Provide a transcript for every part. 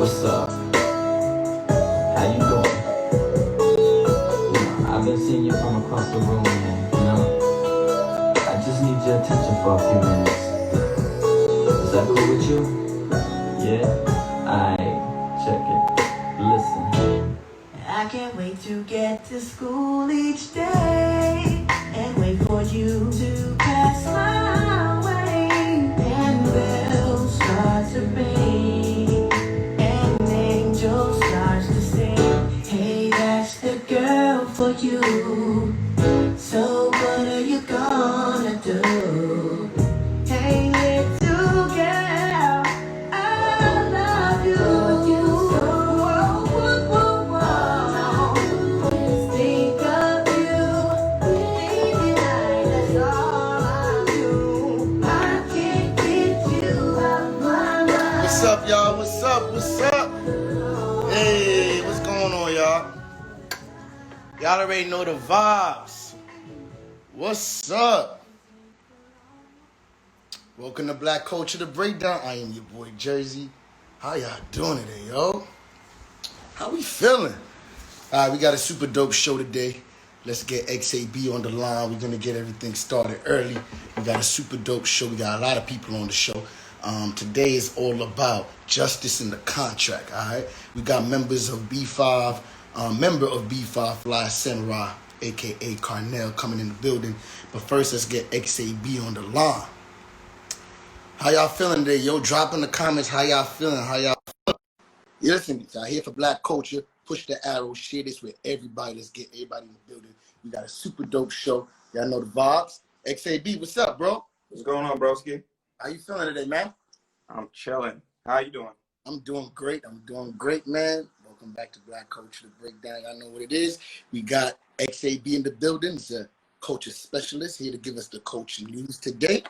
What's up? How you doing? I've been seeing you from across the room, man. I just need your attention for a few minutes. Is that cool with you? Yeah? Check it. Listen. I can't wait to get to school each day and wait for you to pass my way. And bells start to ring and an angel starts to sing. Hey, that's the girl for you. So what are you gonna do? Hey, little girl, I love you. So, think of you, baby, that's all I do. I can't get you out my mind. What's up, y'all? What's up? What's up? Hey, what's going on, y'all? Y'all already know the vibes. What's up? Welcome to Black Culture, the Breakdown. I am your boy, Jerzey. How y'all doing today, yo? How we feeling? All right, we got a super dope show today. Let's get XAB on the line. We're going to get everything started early. We got a super dope show. We got a lot of people on the show. Today is all about justice in the contract, all right? We got members of B5, member of B5 Fly Samurai, a.k.a. Carnell, coming in the building. But first, let's get XAB on the line. How y'all feeling today? Yo, drop in the comments how y'all feeling. You listen, y'all here for Black Culture. Push the arrow, share this with everybody. Let's get everybody in the building. We got a super dope show. Y'all know the vibes. XAB, what's up, bro? What's going on, broski? How you feeling today, man? I'm chilling. How you doing? I'm doing great. Man. Welcome back to Black Culture, the Breakdown. Y'all know what it is. We got XAB in the building. He's a culture specialist here to give us the culture news today.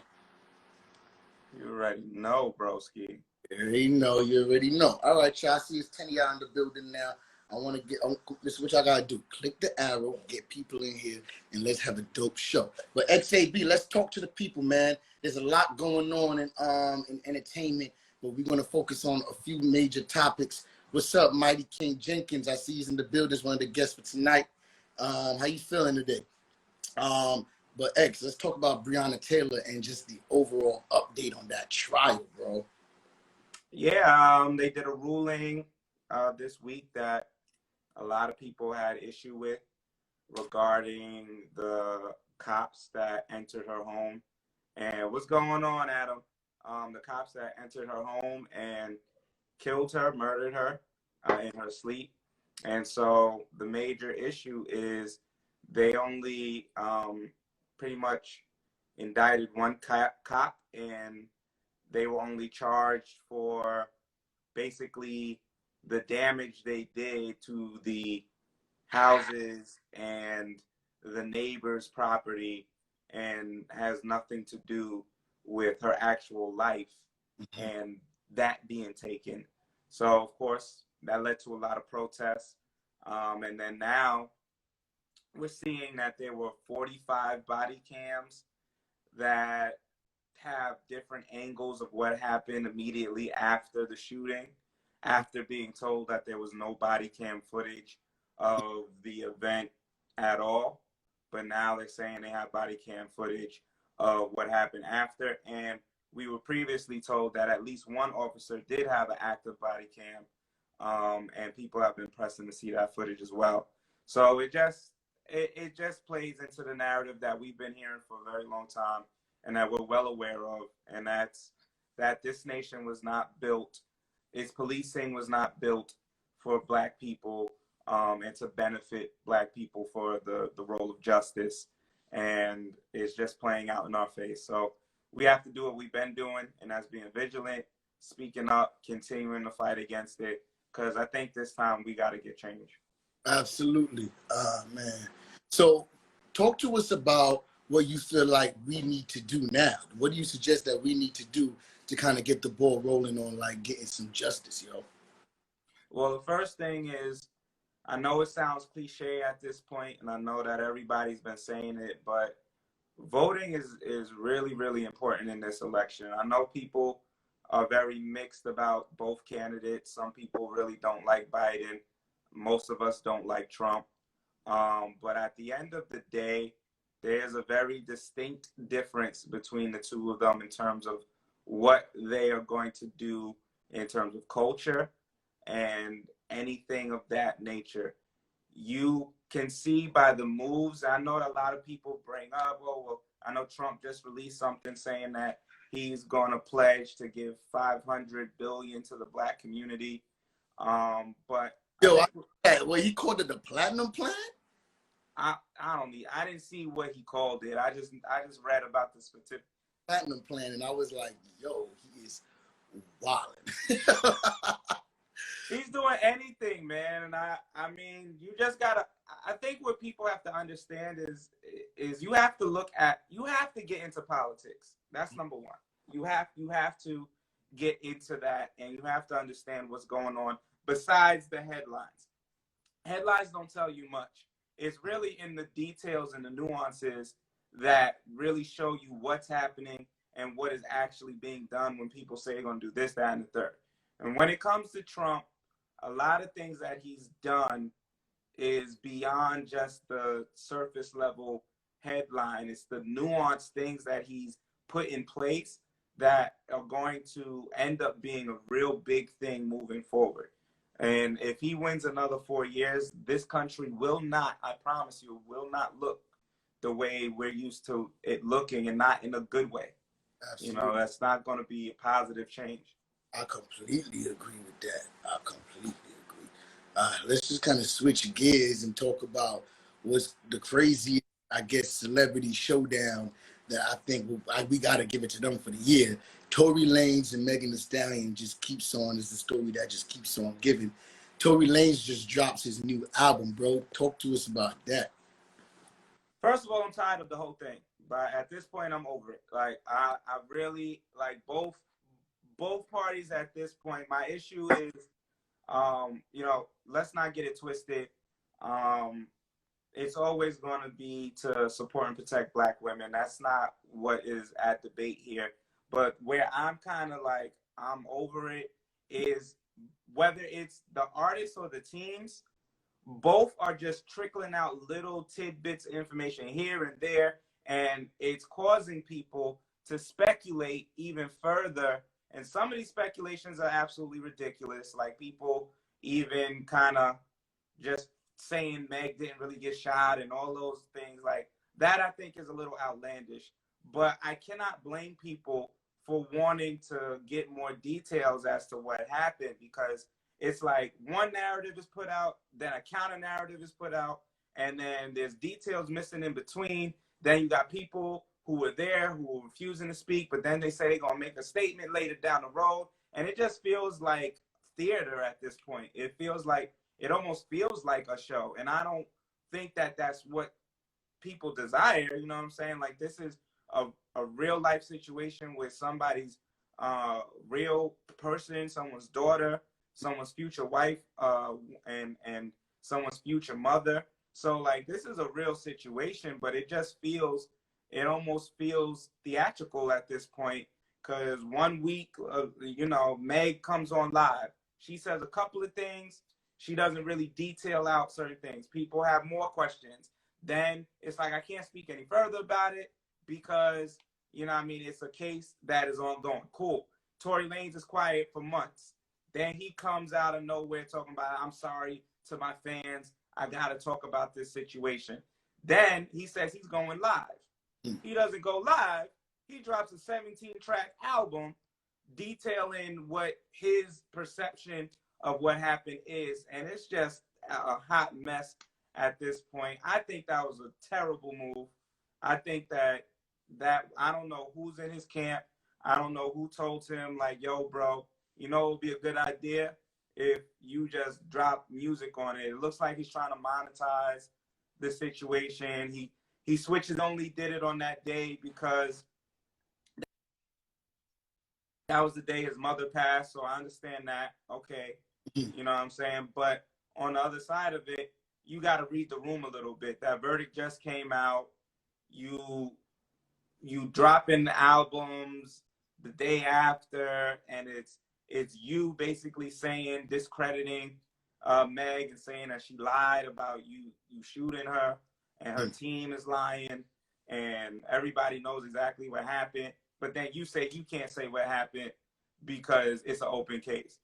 You already know, broski. You already know. All right, y'all. I see it's 10 of y'all in the building now. I want to get, this is what y'all got to do. Click the arrow, get people in here, and let's have a dope show. But XAB, let's talk to the people, man. There's a lot going on in entertainment, but we're going to focus on a few major topics. What's up, Mighty King Jenkins? I see he's in the building. He's one of the guests for tonight. How you feeling today? But X, let's talk about Breonna Taylor and just the overall update on that trial, bro. Yeah, they did a ruling this week that a lot of people had issue with regarding the cops that entered her home. And what's going on, Adam? The cops that entered her home and killed her, murdered her in her sleep. And so the major issue is they only pretty much indicted one cop, and they were only charged for basically the damage they did to the houses and the neighbor's property, and has nothing to do with her actual life and that being taken. So, of course, that led to a lot of protests. And then now we're seeing that there were 45 body cams that have different angles of what happened immediately after the shooting, after being told that there was no body cam footage of the event at all. But now they're saying they have body cam footage of what happened after. And we were previously told that at least one officer did have an active body cam. And people have been pressing to see that footage as well. So it just plays into the narrative that we've been hearing for a very long time, and that we're well aware of, and that's that this nation was not built, its policing was not built for Black people, and to benefit Black people for the role of justice, and it's just playing out in our face. So we have to do what we've been doing, and that's being vigilant, speaking up, continuing to fight against it, because I think this time we got to get change. Absolutely, man. So talk to us about what you feel like we need to do now. What do you suggest that we need to do to kind of get the ball rolling on like getting some justice, yo? Well, the first thing is, I know it sounds cliche at this point, and I know that everybody's been saying it, but voting is really, really important in this election. I know people are very mixed about both candidates. Some people really don't like Biden. Most of us don't like Trump. But at the end of the day, there's a very distinct difference between the two of them in terms of what they are going to do in terms of culture and anything of that nature. You can see by the moves. I know a lot of people bring up, oh, well, I know Trump just released something saying that he's going to pledge to give 500 billion to the black community. But Yo, well, he called it the platinum plan. I didn't see what he called it. I just read about the specific Platinum plan, and I was like, yo, he is wilding. He's doing anything, man. And I mean, you just gotta. I think what people have to understand is you have to get into politics. That's number one. You have to get into that, and you have to understand what's going on besides the headlines. Headlines don't tell you much. It's really in the details and the nuances that really show you what's happening and what is actually being done when people say they're going to do this, that, and the third. And when it comes to Trump, a lot of things that he's done is beyond just the surface level headline. It's the nuanced things that he's put in place that are going to end up being a real big thing moving forward. And if he wins another 4 years, this country will not, I promise you, will not look the way we're used to it looking, and not in a good way. Absolutely. You know, that's not going to be a positive change. I completely agree with that. I completely agree. Let's just kind of switch gears and talk about what's the crazy, I guess, celebrity showdown that I think we got to give it to them for the year. Tory Lanez and Megan Thee Stallion just keeps on. It's the story that just keeps on giving. Tory Lanez just drops his new album, bro. Talk to us about that. First of all, I'm tired of the whole thing. But at this point, I'm over it. Like, I really, like, both parties at this point. My issue is, you know, let's not get it twisted. It's always going to be to support and protect black women. That's not what is at debate here. But where I'm kind of like, I'm over it, is whether it's the artists or the teams, both are just trickling out little tidbits of information here and there, and it's causing people to speculate even further. And some of these speculations are absolutely ridiculous, like people even kind of just saying Meg didn't really get shot and all those things like that. I think is a little outlandish, but I cannot blame people for wanting to get more details as to what happened, because it's like one narrative is put out, then a counter narrative is put out, and then there's details missing in between. Then you got people who were there who were refusing to speak, but then they say they're going to make a statement later down the road. And it just feels like theater at this point. It almost feels like a show. And I don't think that that's what people desire. You know what I'm saying? Like, this is a real life situation with somebody's real person, someone's daughter, someone's future wife, and someone's future mother. So, like, this is a real situation, but it almost feels theatrical at this point, because 1 week, you know, Meg comes on live. She says a couple of things. She doesn't really detail out certain things. People have more questions. Then it's like, I can't speak any further about it because, you know what I mean, it's a case that is ongoing. Cool. Tory Lanez is quiet for months. Then he comes out of nowhere talking about, I'm sorry to my fans. I got to talk about this situation. Then he says he's going live. He doesn't go live. He drops a 17-track album detailing what his perception of what happened is. And it's just a hot mess at this point. I think that was a terrible move. I think that I don't know who's in his camp. I don't know who told him, like, yo, bro, you know, it would be a good idea if you just drop music on it. It looks like he's trying to monetize the situation. He switches only did it on that day because that was the day his mother passed. So I understand that. Okay. You know what I'm saying? But on the other side of it, you got to read the room a little bit. That verdict just came out. You dropping albums the day after, and it's you basically saying, discrediting Meg and saying that she lied about you shooting her, and her team is lying, and everybody knows exactly what happened. But then you say you can't say what happened because it's an open case.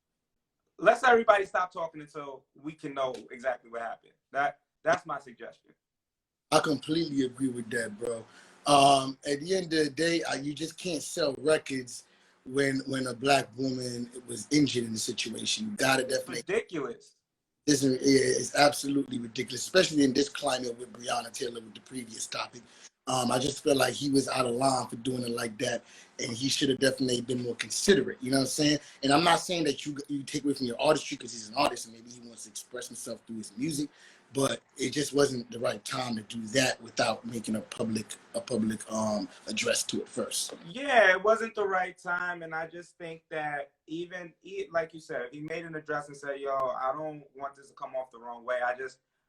Let's everybody stop talking until we can know exactly what happened. That's my suggestion. I completely agree with that, bro. At the end of the day, you just can't sell records when a black woman was injured in the situation. You gotta definitely. Ridiculous. It's absolutely ridiculous, especially in this climate with Breonna Taylor with the previous topic. I just feel like he was out of line for doing it like that, and he should have definitely been more considerate. You know what I'm saying? And I'm not saying that you take away from your artistry because he's an artist and maybe he wants to express himself through his music, but it just wasn't the right time to do that without making a public address to it first. Yeah, it wasn't the right time, and I just think that even like you said, he made an address and said, "Yo, I don't want this to come off the wrong way.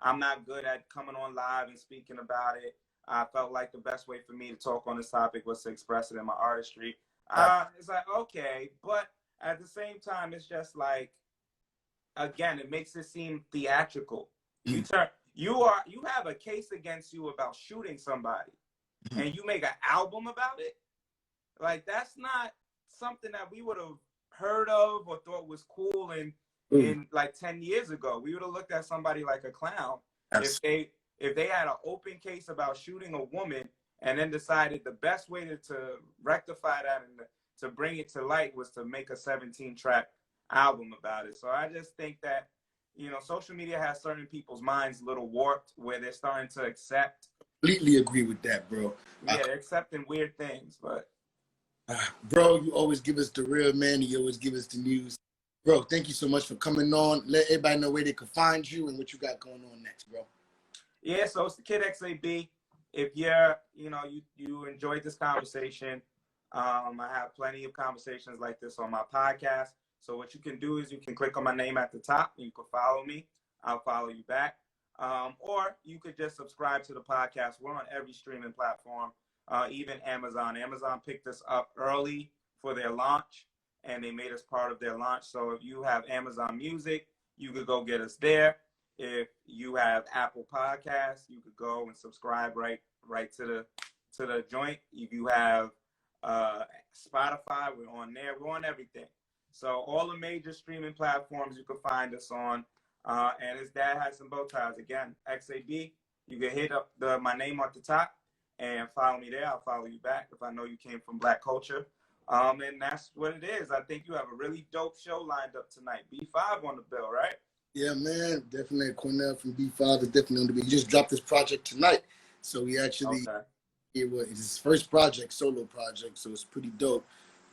I'm not good at coming on live and speaking about it. I felt like the best way for me to talk on this topic was to express it in my artistry." It's like, okay, but at the same time, it's just like, again, it makes it seem theatrical. You have a case against you about shooting somebody, and you make an album about it. Like, that's not something that we would have heard of or thought was cool in like 10 years ago. We would have looked at somebody like a clown if they had an open case about shooting a woman and then decided the best way to rectify that and to bring it to light was to make a 17-track album about it. So I just think that, social media has certain people's minds a little warped where they're starting to accept. Completely agree with that, bro. Yeah, they're accepting weird things, but. Bro, you always give us the real, man, and you always give us the news. Bro, thank you so much for coming on. Let everybody know where they can find you and what you got going on next, bro. Yeah, so it's the Kid XAB. If you're, you enjoyed this conversation, I have plenty of conversations like this on my podcast. So what you can do is you can click on my name at the top and you can follow me. I'll follow you back. Or you could just subscribe to the podcast. We're on every streaming platform, even Amazon. Amazon picked us up early for their launch, and they made us part of their launch. So if you have Amazon Music, you could go get us there. If you have Apple Podcasts, you could go and subscribe right to the joint. If you have Spotify, we're on there. We're on everything. So all the major streaming platforms you can find us on. And his dad has some bow ties. Again, XAB. You can hit up my name at the top and follow me there. I'll follow you back if I know you came from Black culture. And that's what it is. I think you have a really dope show lined up tonight. B5 on the bill, right? Yeah, man. Definitely Carnell from B5 is definitely on the bill. He just dropped this project tonight. So he actually, it's his first project, solo project. So it's pretty dope.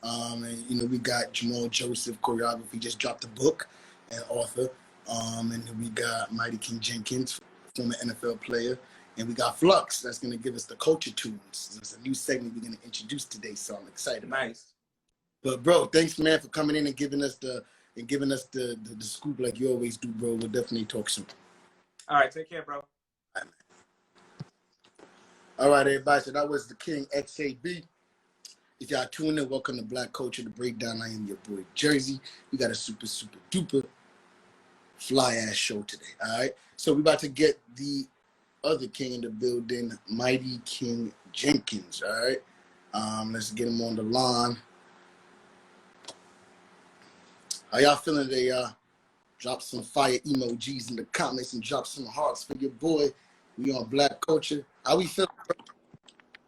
And, we got Jamal Joseph, choreographer. He just dropped a book and author. And then we got Mighty King Jenkins, former NFL player. And we got Flux that's going to give us the culture tunes. There's a new segment we're going to introduce today, so I'm excited. Nice. But, bro, thanks, man, for coming in and giving us the scoop like you always do, bro. We'll definitely talk soon. All right, take care, bro. All right, everybody. So that was the King XAB. If y'all tuning in, welcome to Black Culture, The Breakdown. I am your boy, Jerzey. We got a super, super duper fly-ass show today, all right? So we about to get the other king in the building, Mighty King Jenkins, all right? Let's get him on the line. How y'all feeling today, y'all? Drop some fire emojis in the comments and drop some hearts for your boy. We on Black Culture. How we feeling?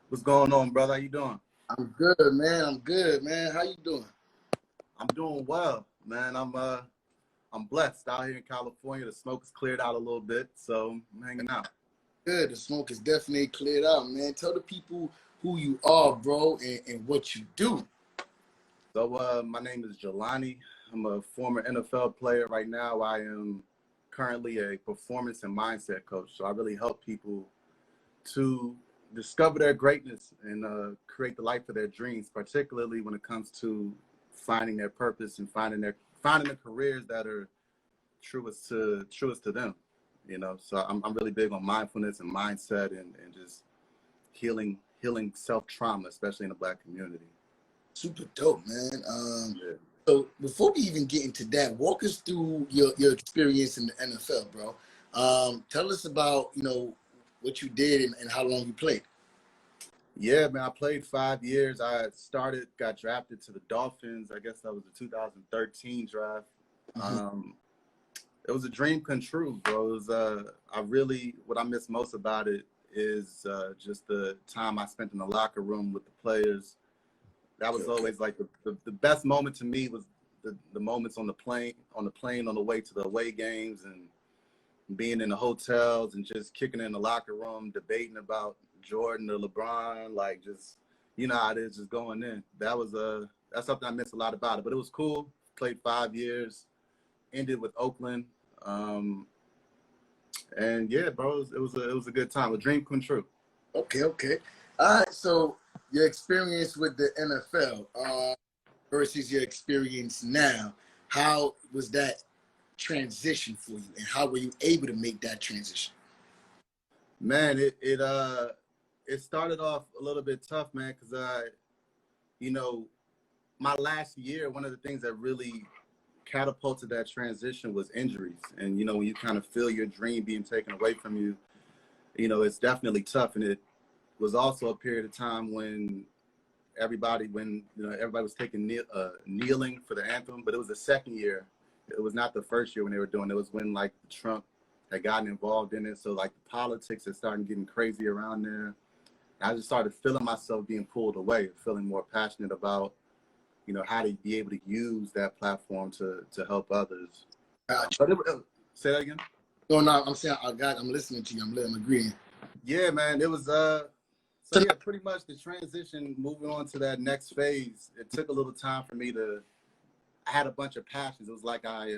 What's going on, brother? How you doing? I'm good, man. I'm good, man. How you doing? I'm doing well, man. I'm blessed out here in California. The smoke is cleared out a little bit, so I'm hanging out. Good. The smoke is definitely cleared out, man. Tell the people who you are, bro, and what you do. So my name is Jelani. I'm a former NFL player. Right now, I am currently a performance and mindset coach. So I really help people to discover their greatness and create the life of their dreams, particularly when it comes to finding their purpose and finding the careers that are truest to them. So I'm really big on mindfulness and mindset and just healing self-trauma, especially in the Black community. Super dope, man. Yeah. So before we even get into that, walk us through your experience in the NFL, bro. Tell us about, what you did and how long you played. Yeah, man, I played 5 years. Got drafted to the Dolphins. I guess that was the 2013 draft. Um, it was a dream come true, bro. It was, what I miss most about it is just the time I spent in the locker room with the players. That was always like the best moment to me was the moments on the plane on the way to the away games and being in the hotels and just kicking in the locker room, debating about Jordan or LeBron, like just, how it is just going in. That's something I miss a lot about it, but it was cool. Played 5 years, ended with Oakland. And yeah, bro, it was a good time. A dream come true. Okay. All right. So your experience with the NFL versus your experience now, how was that transition for you, and how were you able to make that transition? Man, it started off a little bit tough, man, because my last year, one of the things that really catapulted that transition was injuries. And when you kind of feel your dream being taken away from you, it's definitely tough. And it was also a period of time when everybody was taking kneeling for the anthem, but it was the second year. It was not the first year when they were doing it. It was when like Trump had gotten involved in it. So like the politics had started getting crazy around there. And I just started feeling myself being pulled away, feeling more passionate about, how to be able to use that platform to help others. Gotcha. Say that again? No, I'm saying I'm listening to you. I'm agreeing. Yeah, man. It was pretty much the transition, moving on to that next phase. It took a little time for me I had a bunch of passions. It was like I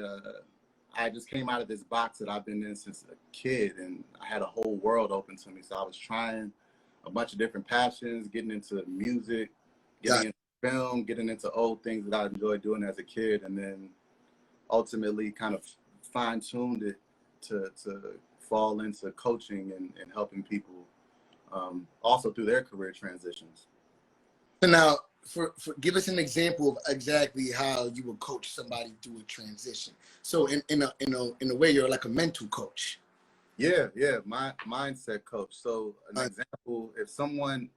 just came out of this box that I've been in since a kid, and I had a whole world open to me. So I was trying a bunch of different passions, getting into music, getting into film, getting into old things that I enjoyed doing as a kid, and then ultimately kind of fine-tuned it to fall into coaching and helping people also through their career transitions. So now, for give us an example of exactly how you would coach somebody through a transition. So in a way, you're like a mental coach. Yeah, my mindset coach. So an example, if someone,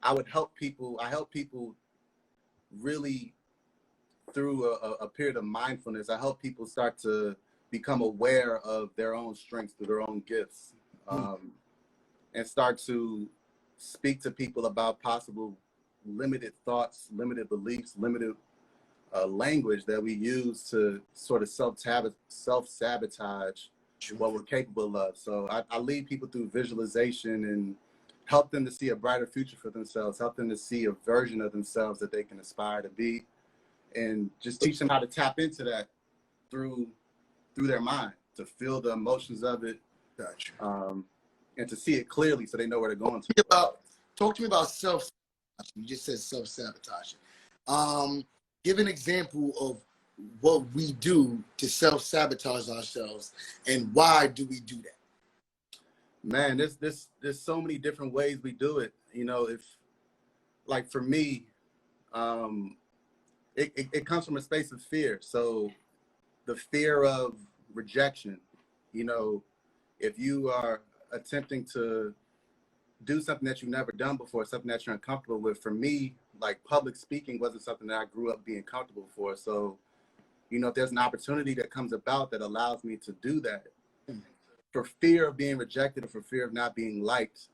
I help people really through a period of mindfulness. I help people start to become aware of their own strengths, through their own gifts, and start to speak to people about possible limited thoughts, limited beliefs, limited language that we use to sort of self-sabotage what we're capable of. So I lead people through visualization and help them to see a brighter future for themselves, help them to see a version of themselves that they can aspire to be, and just teach them how to tap into that through their mind, to feel the emotions of it. Gotcha. And to see it clearly so they know where they're going to. Talk to me about self-sabotage. You just said self-sabotaging. Give an example of what we do to self-sabotage ourselves, and why do we do that? Man, there's so many different ways we do it. If like for me, it comes from a space of fear. So the fear of rejection, if you are attempting to do something that you've never done before, something that you're uncomfortable with. For me, like public speaking wasn't something that I grew up being comfortable for. So, if there's an opportunity that comes about that allows me to do that, for fear of being rejected or for fear of not being liked,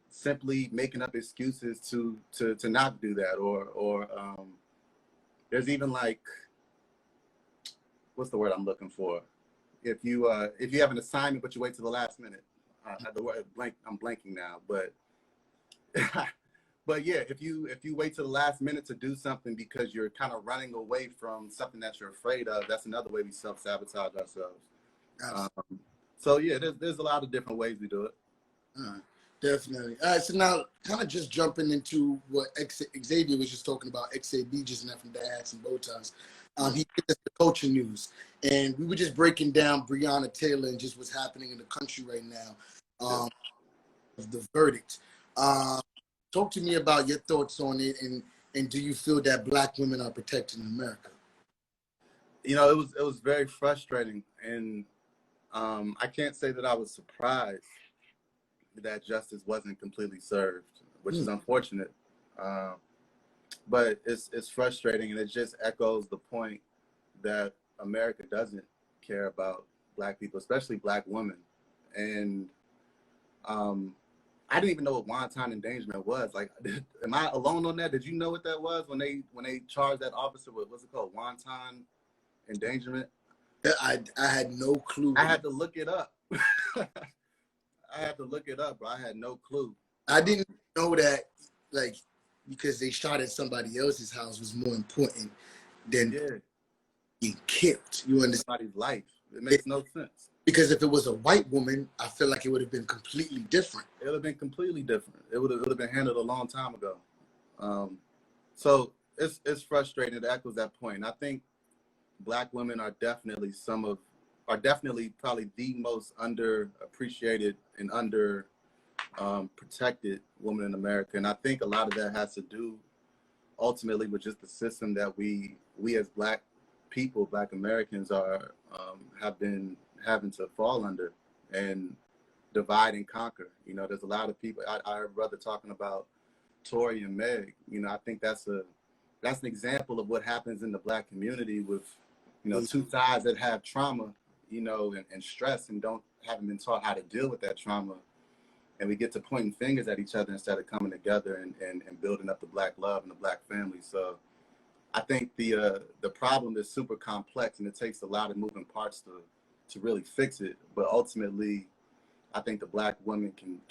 simply making up excuses to not do that, or there's even like, what's the word I'm looking for? If you have an assignment but you wait to the last minute, I'm blanking now, but but yeah, if you wait to the last minute to do something because you're kind of running away from something that you're afraid of, that's another way we self-sabotage ourselves. So yeah, there's a lot of different ways we do it. Definitely. All right, so now kind of just jumping into what Xavier was just talking about, XAB just left from Dad Hats and Bow Ties. He did the coaching news, and we were just breaking down Breonna Taylor and just what's happening in the country right now, of the verdict. Talk to me about your thoughts on it, and do you feel that Black women are protected in America? You know, it was very frustrating, and I can't say that I was surprised that justice wasn't completely served, which is unfortunate. But it's frustrating, and it just echoes the point that America doesn't care about Black people, especially Black women. And I didn't even know what wanton endangerment was. Like, am I alone on that? Did you know what that was when they charged that officer with, what's it called, wanton endangerment? I had no clue. I had to look it up. I had to look it up, but I had no clue. I didn't know that, like, because they shot at somebody else's house was more important than being killed. You understand? Somebody's life. It makes no sense. Because if it was a white woman, I feel like it would have been completely different. It would have been completely different. It would have been handled a long time ago. So it's frustrating. It echoes that point. And I think Black women are definitely probably the most underappreciated and under protected women in America. And I think a lot of that has to do ultimately with just the system that we as Black people, Black Americans have been having to fall under and divide and conquer. You know, there's a lot of people. I heard brother talking about Tory and Meg. You know, I think that's an example of what happens in the Black community with, you know, two sides that have trauma, you know, and stress and haven't been taught how to deal with that trauma. And we get to pointing fingers at each other instead of coming together and building up the Black love and the Black family. So I think the problem is super complex, and it takes a lot of moving parts to really fix it. But ultimately, I think the Black women can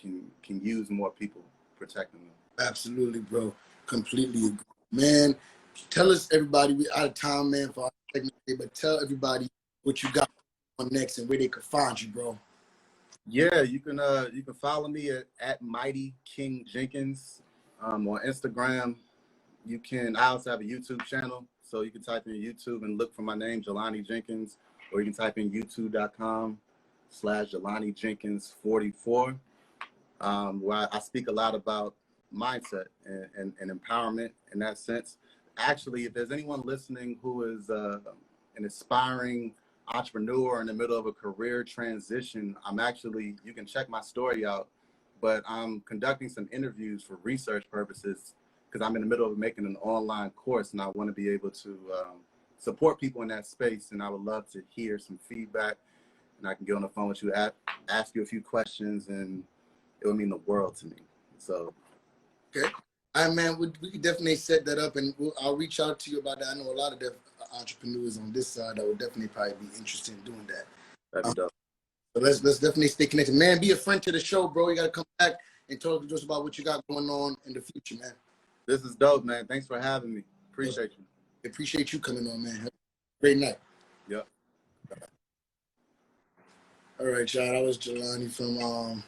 use more people protecting them. Absolutely, bro. Completely agree. Man, tell us, everybody, we out of time, man, for our segment today, but tell everybody what you got on next and where they could find you, bro. Yeah, you can follow me at Mighty King Jenkins on Instagram. I also have a YouTube channel, so you can type in YouTube and look for my name, Jelani Jenkins, or you can type in youtube.com/Jelani Jenkins 44, where I speak a lot about mindset and empowerment in that sense. Actually, if there's anyone listening who is an aspiring entrepreneur in the middle of a career transition, you can check my story out, but I'm conducting some interviews for research purposes because I'm in the middle of making an online course, and I want to be able to support people in that space. And I would love to hear some feedback, and I can get on the phone with you, ask you a few questions, and it would mean the world to me. So, okay. All right, man, we can definitely set that up, and I'll reach out to you about that. I know a lot of entrepreneurs on this side that would definitely probably be interested in doing that. that'd be dope. So let's definitely stay connected. Man, be a friend to the show, bro. You got to come back and talk to us about what you got going on in the future, man. This is dope, man. Thanks for having me. Appreciate you. Appreciate you coming on, man. Have a great night. Yep. All right, y'all. That was Jelani from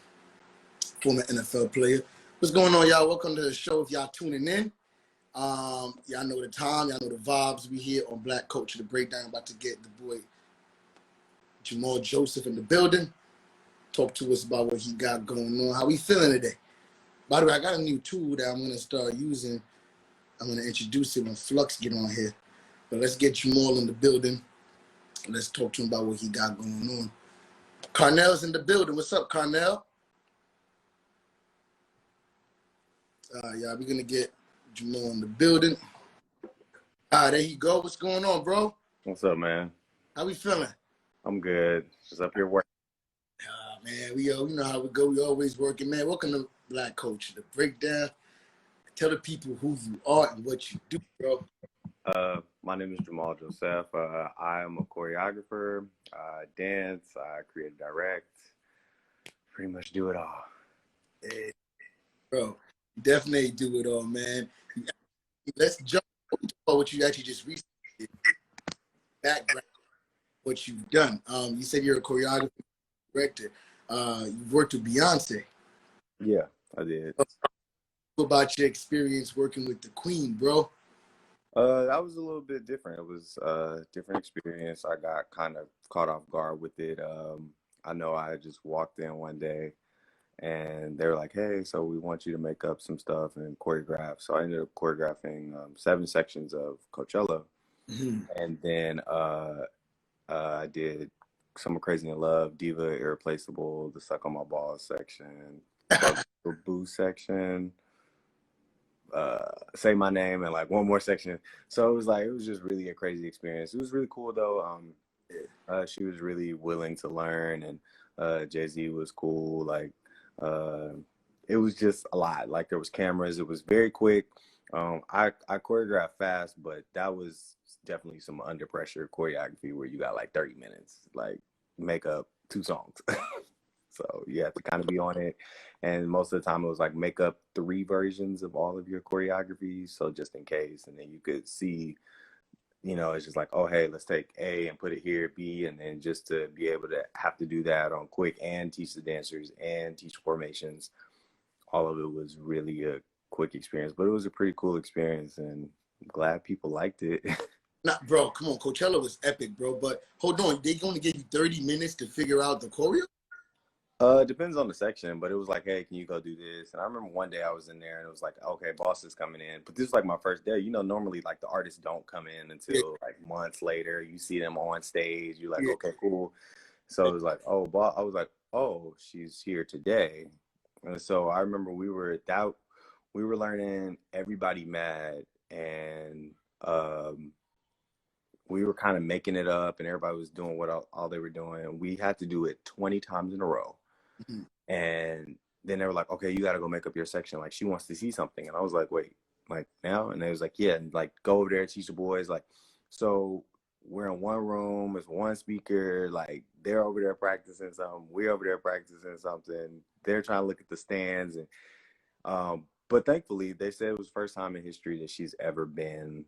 former NFL player. What's going on, y'all? Welcome to the show. If y'all tuning in, y'all know the time, y'all know the vibes. We here on Black Culture, the breakdown. About to get the boy Jamal Joseph in the building. Talk to us about what he got going on. How we feeling today? By the way, I got a new tool that I'm gonna start using. I'm gonna introduce it when Flux get on here. But let's get Jamal in the building. Let's talk to him about what he got going on. Carnell's in the building. What's up, Carnell? Yeah, we're gonna get Jamal in the building. There you go. What's going on, bro? What's up, man? How we feeling? I'm good. Just up here working. Man, we know how we go. We always working, man. Welcome to Black Culture, the breakdown. Tell the people who you are and what you do, bro. My name is Jamal Joseph. I am a choreographer. I dance. I create, direct. Pretty much do it all. Hey, bro, definitely do it all, man. Let's jump into what you actually just recently did. Background, what you've done. You said you're a choreographer, director. You've worked with Beyonce. Yeah, I did. What about your experience working with the Queen, bro? That was a little bit different. It was a different experience. I got kind of caught off guard with it. I know I just walked in one day and they were like, hey, so we want you to make up some stuff and choreograph. So I ended up choreographing 7 sections of Coachella. Mhm. And then I did Summer Crazy in Love, Diva Irreplaceable, the Suck on My Balls section, Boo section, Say My Name, and like one more section. So it was just really a crazy experience. It was really cool though. She was really willing to learn, and Jerzey was cool. Like it was just a lot. Like there was cameras. It was very quick. I choreographed fast, but that was definitely some under pressure choreography where you got like 30 minutes, like make up 2 songs. So you have to kind of be on it. And most of the time it was like make up 3 versions of all of your choreographies. So just in case, and then you could see, it's just like, oh, hey, let's take A and put it here, B, and then just to be able to have to do that on quick and teach the dancers and teach formations. All of it was really a quick experience, but it was a pretty cool experience, and I'm glad people liked it. Nah, bro, come on. Coachella was epic, bro. But hold on, they only gave you 30 minutes to figure out the choreo? It depends on the section, but it was like, hey, can you go do this? And I remember one day I was in there and it was like, okay, boss is coming in. But this was like my first day. Normally like the artists don't come in until like months later. You see them on stage. You're like, okay, cool. So it was like, oh, boss. I was like, oh, she's here today. And so I remember we were learning Everybody Mad, and we were kind of making it up, and everybody was doing what all they were doing. We had to do it 20 times in a row. Mhm. And then they were like, okay, you got to go make up your section. Like, she wants to see something. And I was like, wait, like now? And they was like, yeah, and like go over there, teach the boys. Like, so we're in one room, it's one speaker, like they're over there practicing something, we're over there practicing something. They're trying to look at the stands. And but thankfully they said it was the first time in history that she's ever been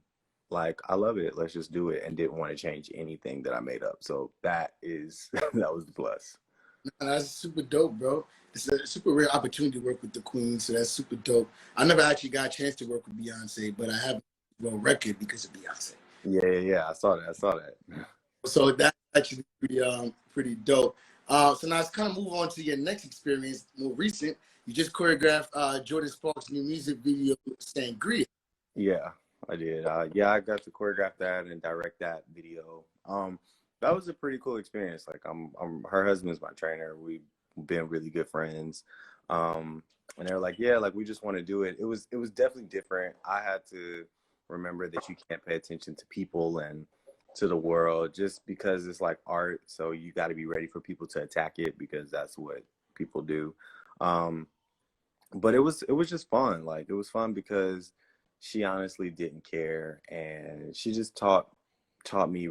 like, I love it, let's just do it, and didn't want to change anything that I made up. So that was the plus. Nah, that's super dope, bro. It's a super rare opportunity to work with the queen, so that's super dope. I never actually got a chance to work with Beyonce, but I have a record because of Beyonce. Yeah, I saw that. So that's actually pretty dope. So now let's kind of move on to your next experience, more recent. You just choreographed Jordan Sparks' new music video, Sangria. Yeah, I did. I got to choreograph that and direct that video. That was a pretty cool experience. Like, I'm her husband's my trainer. We've been really good friends. And they were like, yeah, like we just want to do it. It was definitely different. I had to remember that you can't pay attention to people and to the world just because it's like art. So you got to be ready for people to attack it, because that's what people do. Um, but it was just fun. Like, it was fun because she honestly didn't care, and she just taught me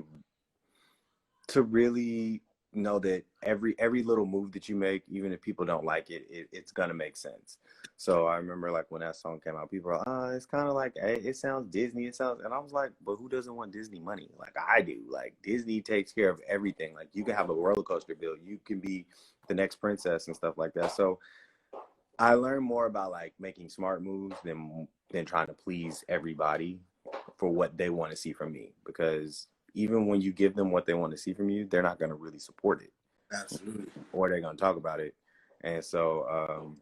to really know that every little move that you make, even if people don't like it, it's gonna make sense. So I remember like when that song came out, people were like, oh, it's kind of like, hey, it sounds Disney, and I was like, but who doesn't want Disney money? Like, I do. Like, Disney takes care of everything. Like, you can have a roller coaster bill, you can be the next princess and stuff like that. So I learned more about like making smart moves than trying to please everybody for what they want to see from me, because even when you give them what they want to see from you, they're not going to really support it, Absolutely. or they're going to talk about it. And so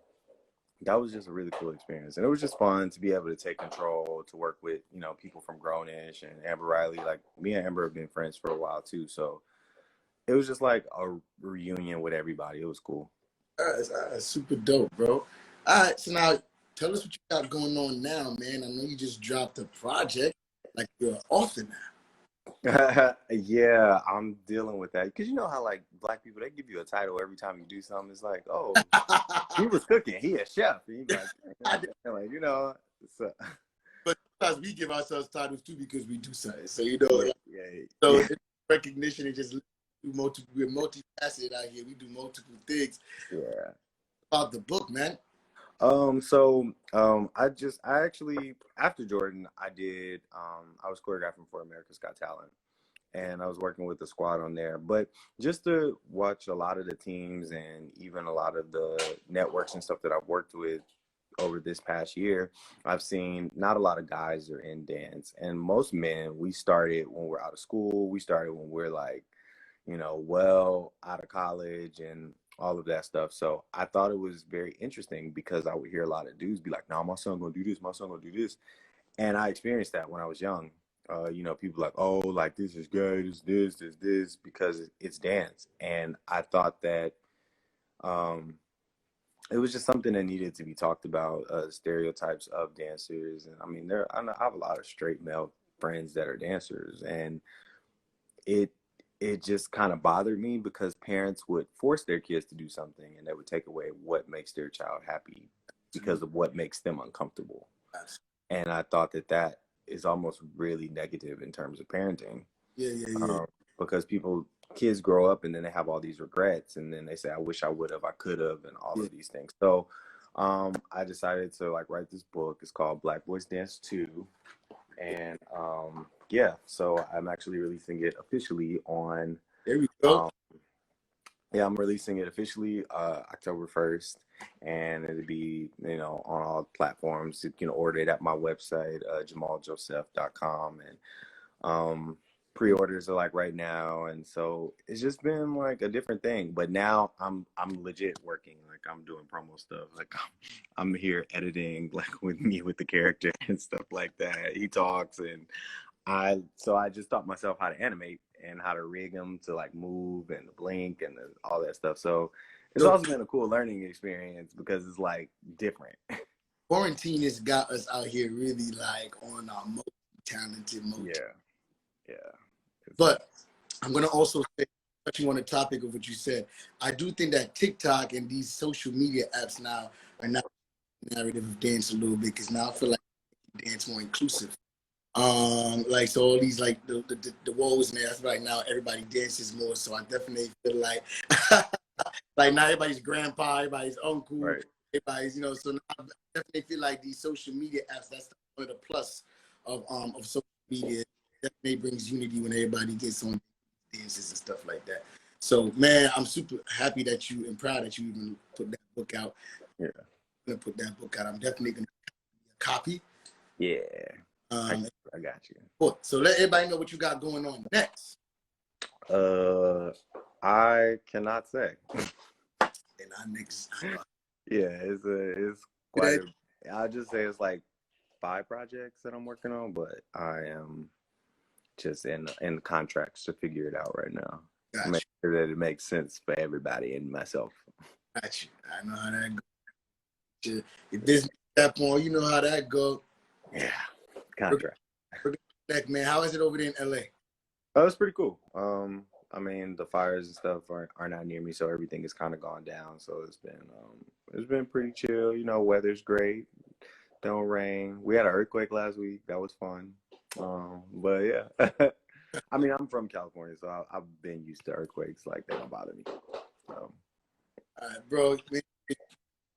that was just a really cool experience, and it was just fun to be able to take control, to work with people from Grownish and Amber Riley. Like, me and Amber have been friends for a while too, so it was just like a reunion with everybody. It was cool. That's super dope, bro. All right, so now tell us what you got going on now, man. I know you just dropped a project, like you're an author now. Yeah, I'm dealing with that, because you know how like black people, they give you a title every time you do something. It's like, oh, he was cooking, he a chef. And you be like, so But sometimes we give ourselves titles too because we do something. So yeah. so it's recognition and just we're multifaceted out here. We do multiple things. Yeah. About the book, man. I actually, after Jordan, I was choreographing for America's Got Talent, and I was working with the squad on there. But just to watch a lot of the teams and even a lot of the networks and stuff that I've worked with over this past year, I've seen not a lot of guys are in dance, and most men, we started when we're out of school. We started when we're like, well out of college, and all of that stuff. So I thought it was very interesting because I would hear a lot of dudes be like, "No, my son gonna do this. My son gonna do this," and I experienced that when I was young. You know, people like, "Oh, like this is gay, this," because it's dance, and I thought that um, it was just something that needed to be talked about. Stereotypes of dancers, and I mean, I have a lot of straight male friends that are dancers, and it it just kind of bothered me because parents would force their kids to do something and they would take away what makes their child happy because of what makes them uncomfortable. And I thought that that is almost really negative in terms of parenting. Yeah, yeah, yeah. Because kids grow up and then they have all these regrets and then they say, I wish I would have, I could have, and all of these things. So I decided to like write this book. It's called Black Boys Dance 2. And yeah, so I'm actually releasing it officially on. There we go. Yeah, I'm releasing it officially October 1st, and it'll be, you know, on all platforms. You can order it at my website, jamaljoseph.com, and pre-orders are like right now, and so it's just been like a different thing. But now I'm legit working, like I'm doing promo stuff, like I'm here editing, like with the character and stuff like that. He talks, and I just taught myself how to animate and how to rig them to like move and blink and all that stuff. So it's also been a cool learning experience because it's like different. Quarantine has got us out here really like on our most talented mode. Yeah. But I'm gonna also say, touching on the topic of what you said, I do think that TikTok and these social media apps now are not the narrative of dance a little bit, because now I feel like dance more inclusive. Like so all these like the woes and that's right now everybody dances more. So I definitely feel like like now everybody's grandpa, everybody's uncle, Right. everybody's, you know, so now I definitely feel like these social media apps, that's one of the plus of social media. It definitely brings unity when everybody gets on dances and stuff like that. So man, I'm super happy that you and proud that you even put that book out. Yeah. I'm gonna put that book out. I'm definitely gonna copy. Yeah. I got you. Cool. So let everybody know what you got going on next. I cannot say. And our next. Yeah, it's quite. I'll just say it's like 5 projects that I'm working on, but I am just in contracts to figure it out right now. Gotcha. Make sure that it makes sense for everybody and myself. Gotcha. I know how that goes. Your business at that point, you know how that goes. Yeah, contract. Man, how is it over there in LA? Oh, it's pretty cool. I mean, the fires and stuff are not near me, so everything has kind of gone down. So it's been pretty chill. You know, weather's great. Don't rain. We had an earthquake last week. That was fun. But yeah, I mean, I'm from California, so I've been used to earthquakes. Like they don't bother me. So. All right, bro. Man,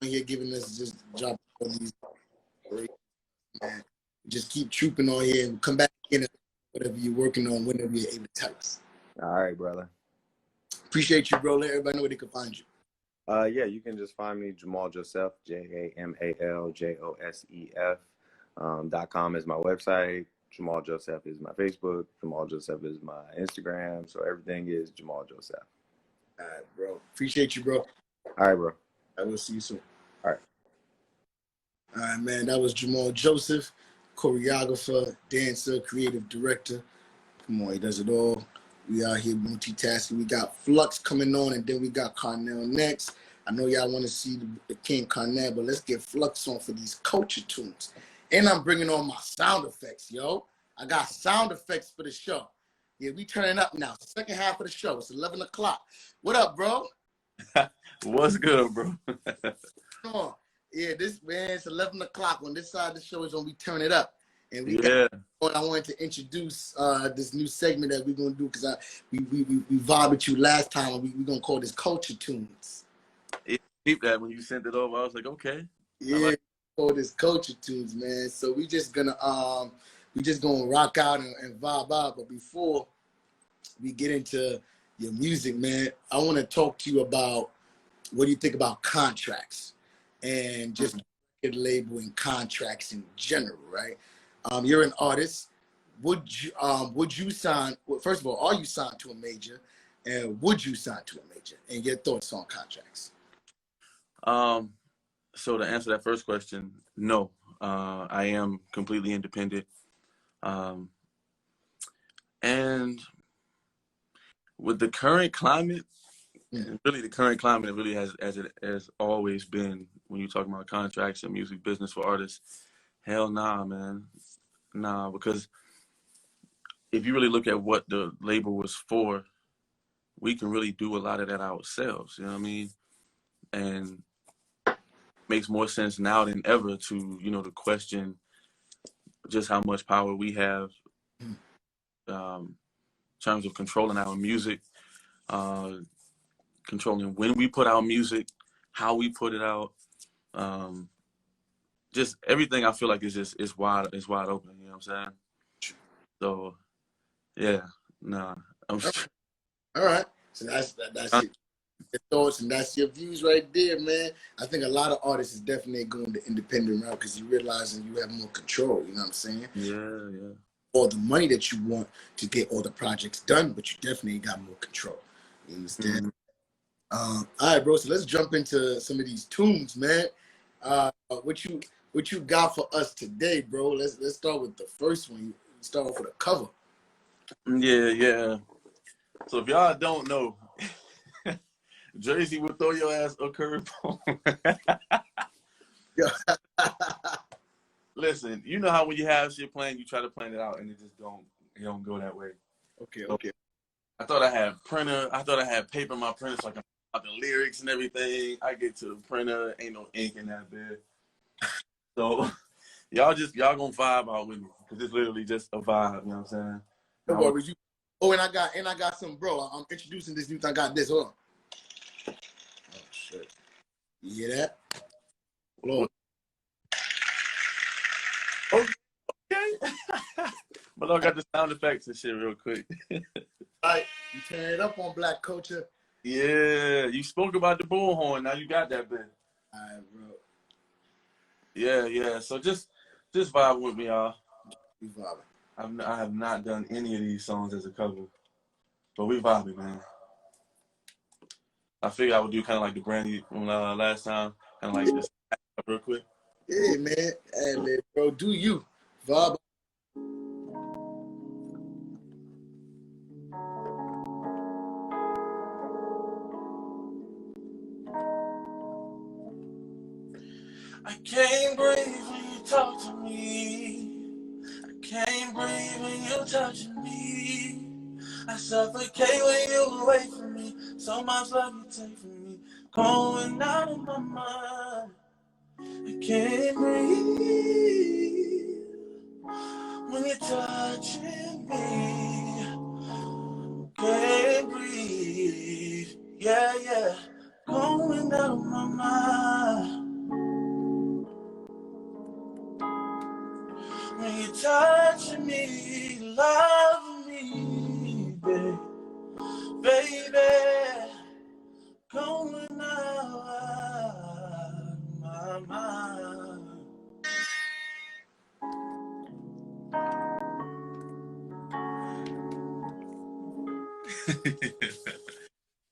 here giving us just drop all these great, man. Just keep trooping on here and come back in whatever you're working on whenever you're able to tell us. All right, brother. Appreciate you, bro. Let everybody know where they can find you. Yeah, you can just find me Jamal Joseph, JAMALJOSEF. .com is my website. Jamal Joseph is my Facebook. Jamal Joseph is my Instagram. So everything is Jamal Joseph. All right, bro. Appreciate you, bro. All right, bro. I will see you soon. All right. All right, man. That was Jamal Joseph, choreographer, dancer, creative director. Come on, he does it all. We out here multitasking. We got Flux coming on, and then we got Carnell next. I know y'all want to see the King Carnell, but let's get Flux on for these culture tunes. And I'm bringing on my sound effects, yo. I got sound effects for the show. Yeah, we turning up now. Second half of the show. It's 11 o'clock. What up, bro? What's good, bro? Come on. Yeah, this, man, it's 11 o'clock. On this side of the show is when we turn it up. And we I wanted to introduce this new segment that we're gonna do because we vibed with you last time, and we're gonna call this Culture Tunes. Keep that when you sent it over. I was like, okay. Yeah, call this Culture Tunes, man. So we just gonna rock out and vibe out. But before we get into your music, man, I want to talk to you about what do you think about contracts and just record label and contracts in general, right? You're an artist. Would you sign? Well, first of all, are you signed to a major? And would you sign to a major? And your thoughts on contracts? So to answer that first question, no. I am completely independent. And with the current climate, and really the current climate, it really has, as it has always been when you talk about contracts and music business for artists. Hell nah, man. Nah, because if you really look at what the label was for, we can really do a lot of that ourselves. You know what I mean? And makes more sense now than ever to, to question just how much power we have in terms of controlling our music, controlling when we put out music, how we put it out. Just everything I feel like is wide open, you know what I'm saying? So yeah, nah. All right. So that's it. Your thoughts and that's your views right there, man. I think a lot of artists is definitely going the independent route because you realizing you have more control, you know what I'm saying? Yeah. Or the money that you want to get all the projects done, but you definitely got more control. You understand? Mm-hmm. All right, bro. So let's jump into some of these tunes, man. What you got for us today, bro? Let's start with the first one. Start off with a cover. Yeah. So if y'all don't know, Jersey will throw your ass a curveball. Listen, you know how when you have shit planned, you try to plan it out and it don't go that way. Okay. I thought I had paper in my printer so I can put the lyrics and everything. I get to the printer, ain't no ink in that bit. So y'all gonna vibe out with me because it's literally just a vibe. You know what I'm saying? No worries. And I got some, bro. I'm introducing this new thing. I got this. Hold on. Oh shit. You hear that? Hold on. Okay. But I got the sound effects and shit real quick. All right, you turn it up on Black Culture. Yeah, you spoke about the bullhorn. Now you got that bit. All right, bro. Yeah. So just vibe with me, y'all. We vibing. I have not done any of these songs as a cover, but we vibing, man. I figured I would do kind of like the Brandy from last time, kind of like this real quick. Yeah, man. Hey, man, bro. Do you vibe? I can't breathe when you talk to me. I can't breathe when you're touching me. I suffocate when you're away from me. So much love you take from me. Going out of my mind. I can't breathe when you're touching me. Can't breathe. Yeah. Going out of my mind. When you touch me, love me, baby, going out my mind.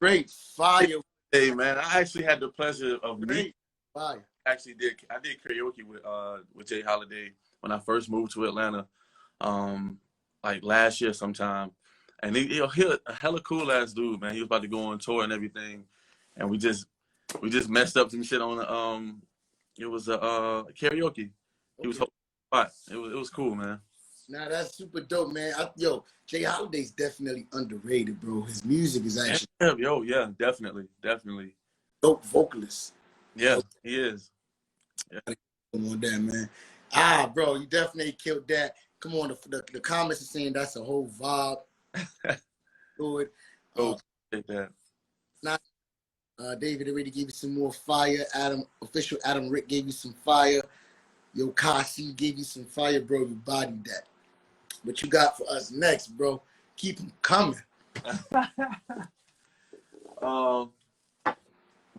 Great fire. Hey man, I actually had the pleasure of meeting. Fire. I did karaoke with Jay Holiday when I first moved to Atlanta, like last year sometime. And he a hella cool ass dude, man. He was about to go on tour and everything, and we just messed up some shit on the it was a karaoke. He was holding the spot. It was cool, man. Nah, that's super dope, man. Jay Holiday's definitely underrated, bro. His music is actually Yeah, definitely. dope vocalist. Yeah, he is. Yeah. Come on, that man. Bro, you definitely killed that. Come on, the comments are saying that's a whole vibe. Good. Take that. David already gave you some more fire. Official Adam Rick gave you some fire. Yo, Kasi gave you some fire, bro. You bodied that. What you got for us next, bro? Keep them coming.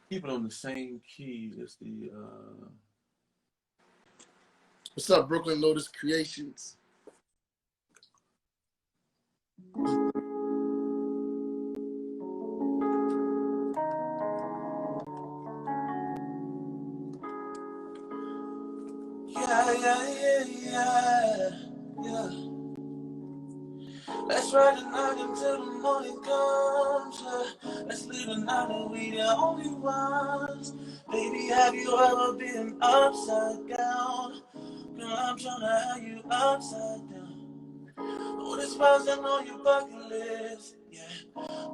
Keep it on the same key as the. What's up, Brooklyn Lotus Creations? yeah. Let's ride the night until the morning comes, yeah. Let's leave the night and we the only ones. Baby, have you ever been upside down? Girl, I'm tryna have you upside down. Oh, the spots that on your bucket list, yeah.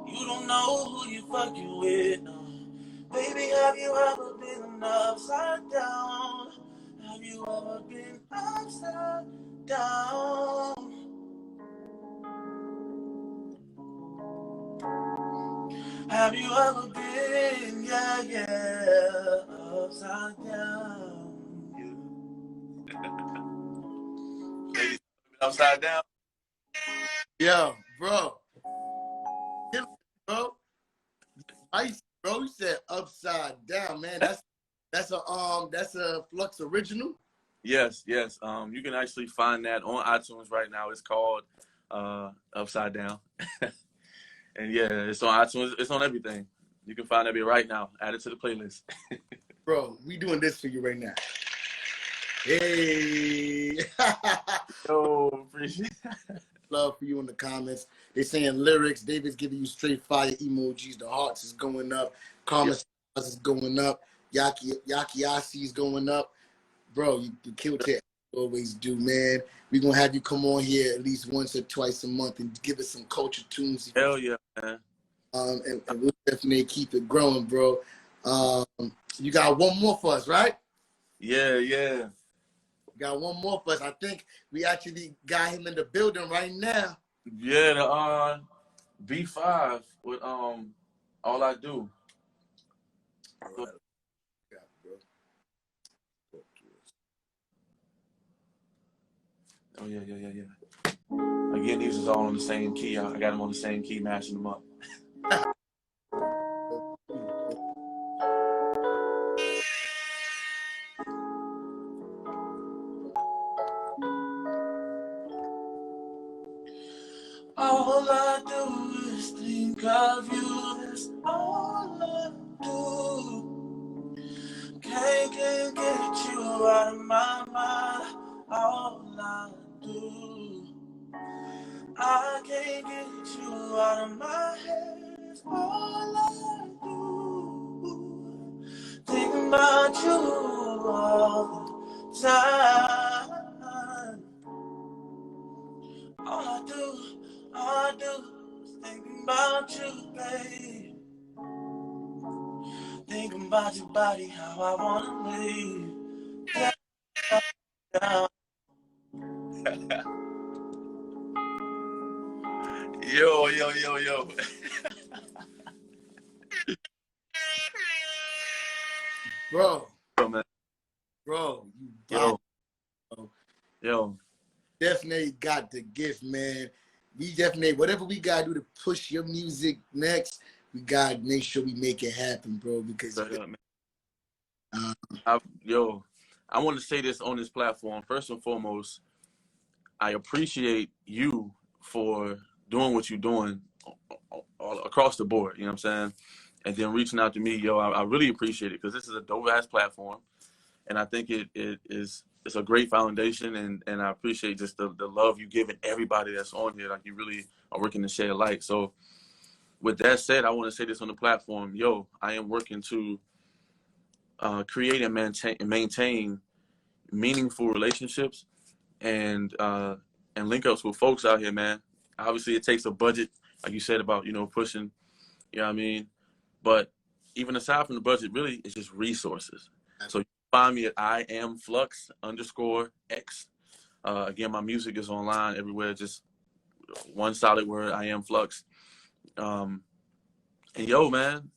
You don't know who you fucking with, no. Baby, have you ever been upside down? Have you ever been upside down? Have you ever been, yeah, upside down? Ladies, upside down. Yo, bro. Bro. Ice, bro. You said upside down, man. That's a Flux original. Yes. You can actually find that on iTunes right now. It's called Upside Down. And yeah, it's on iTunes. It's on everything. You can find that bit right now. Add it to the playlist. Bro, we doing this for you right now. Hey. Yo, appreciate it. Love for you in the comments. They saying lyrics. David's giving you straight fire emojis. The hearts is going up. Karma is going up. Yaki is going up. Bro, you killed it. Always do, man. We're going to have you come on here at least once or twice a month and give us some culture tunes. Hell yeah, man. And we'll definitely keep it growing, bro. You got one more for us, right? Yeah. Got one more for us. I think we actually got him in the building right now. Yeah, the B5 with All I Do. All right. Yeah, bro. Oh yeah. Again, these is all on the same key. I got them on the same key, matching them up. All I do is think of you. That's all I do. Can't get you out of my mind. All I do. I can't get you out of my head. It's all I do. Think about you all the time. All I do is think about you, babe. Think about your body, how I wanna leave. Down. Yo. Bro, Yo, man. you bro. Yo. Definitely got the gift, man. We definitely, whatever we got to do to push your music next, we got to make sure we make it happen, bro, because I want to say this on this platform. First and foremost, I appreciate you for doing what you're doing all across the board, you know what I'm saying? And then reaching out to me, I really appreciate it because this is a dope-ass platform. And I think it's a great foundation, and I appreciate just the love you give everybody that's on here. Like, you really are working to share light. So with that said, I want to say this on the platform. I am working to create and maintain meaningful relationships and link ups with folks out here, man. Obviously, it takes a budget, like you said, about, pushing, you know what I mean? But even aside from the budget, really, it's just resources. So you find me at IamFlux_X. Again, my music is online everywhere, just one solid word, I am Flux. And man,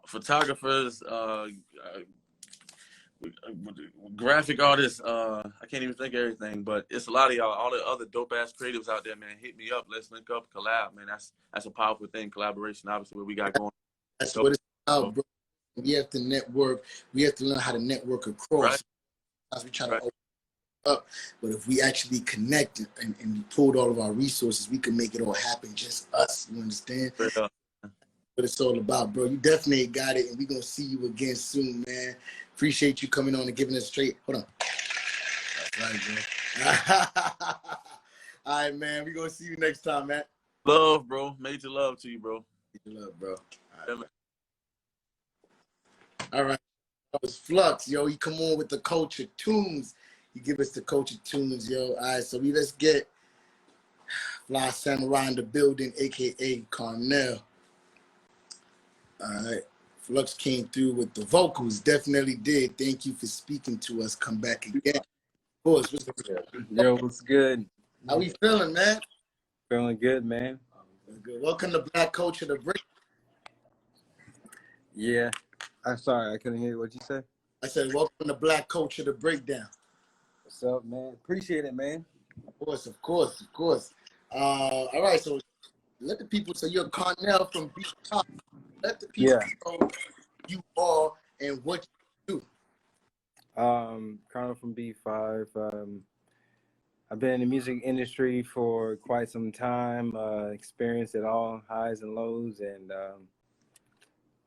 photographers, graphic artists, I can't even think of everything, but it's a lot of y'all, all the other dope ass creatives out there, man. Hit me up, let's link up, collab, man. That's a powerful thing. Collaboration, obviously, what we got going. That's what it's about, bro. We have to network. We have to learn how to network across. Right. As we try to open up, but if we actually connect and we pulled all of our resources, we can make it all happen. Just us, you understand? What it's all about, bro. You definitely got it, and we're gonna see you again soon, man. Appreciate you coming on and giving us straight. Hold on. Right, bro. All right, man. We gonna see you next time, man. Love, bro. Major love to you, bro. Love, bro. Yeah, man. All right. That was Flux, yo. He come on with the culture tunes. He give us the culture tunes, yo. All right, so let's get Fly Samurai in the building, aka Carnell. All right. Flux came through with the vocals. Definitely did. Thank you for speaking to us. Come back again. Of course. Yo, what's good? How we feeling, man? Feeling good, man. Good. Welcome to Black Culture the Break. Yeah. I'm sorry, I couldn't hear what you said. I said, welcome to Black Culture the Breakdown. What's up, man? Appreciate it, man. Of course. All right, so let the people, so you're Carnell from B5. Let the people know who you are and what you do. Carnell from B5. I've been in the music industry for quite some time, experienced it all, highs and lows, and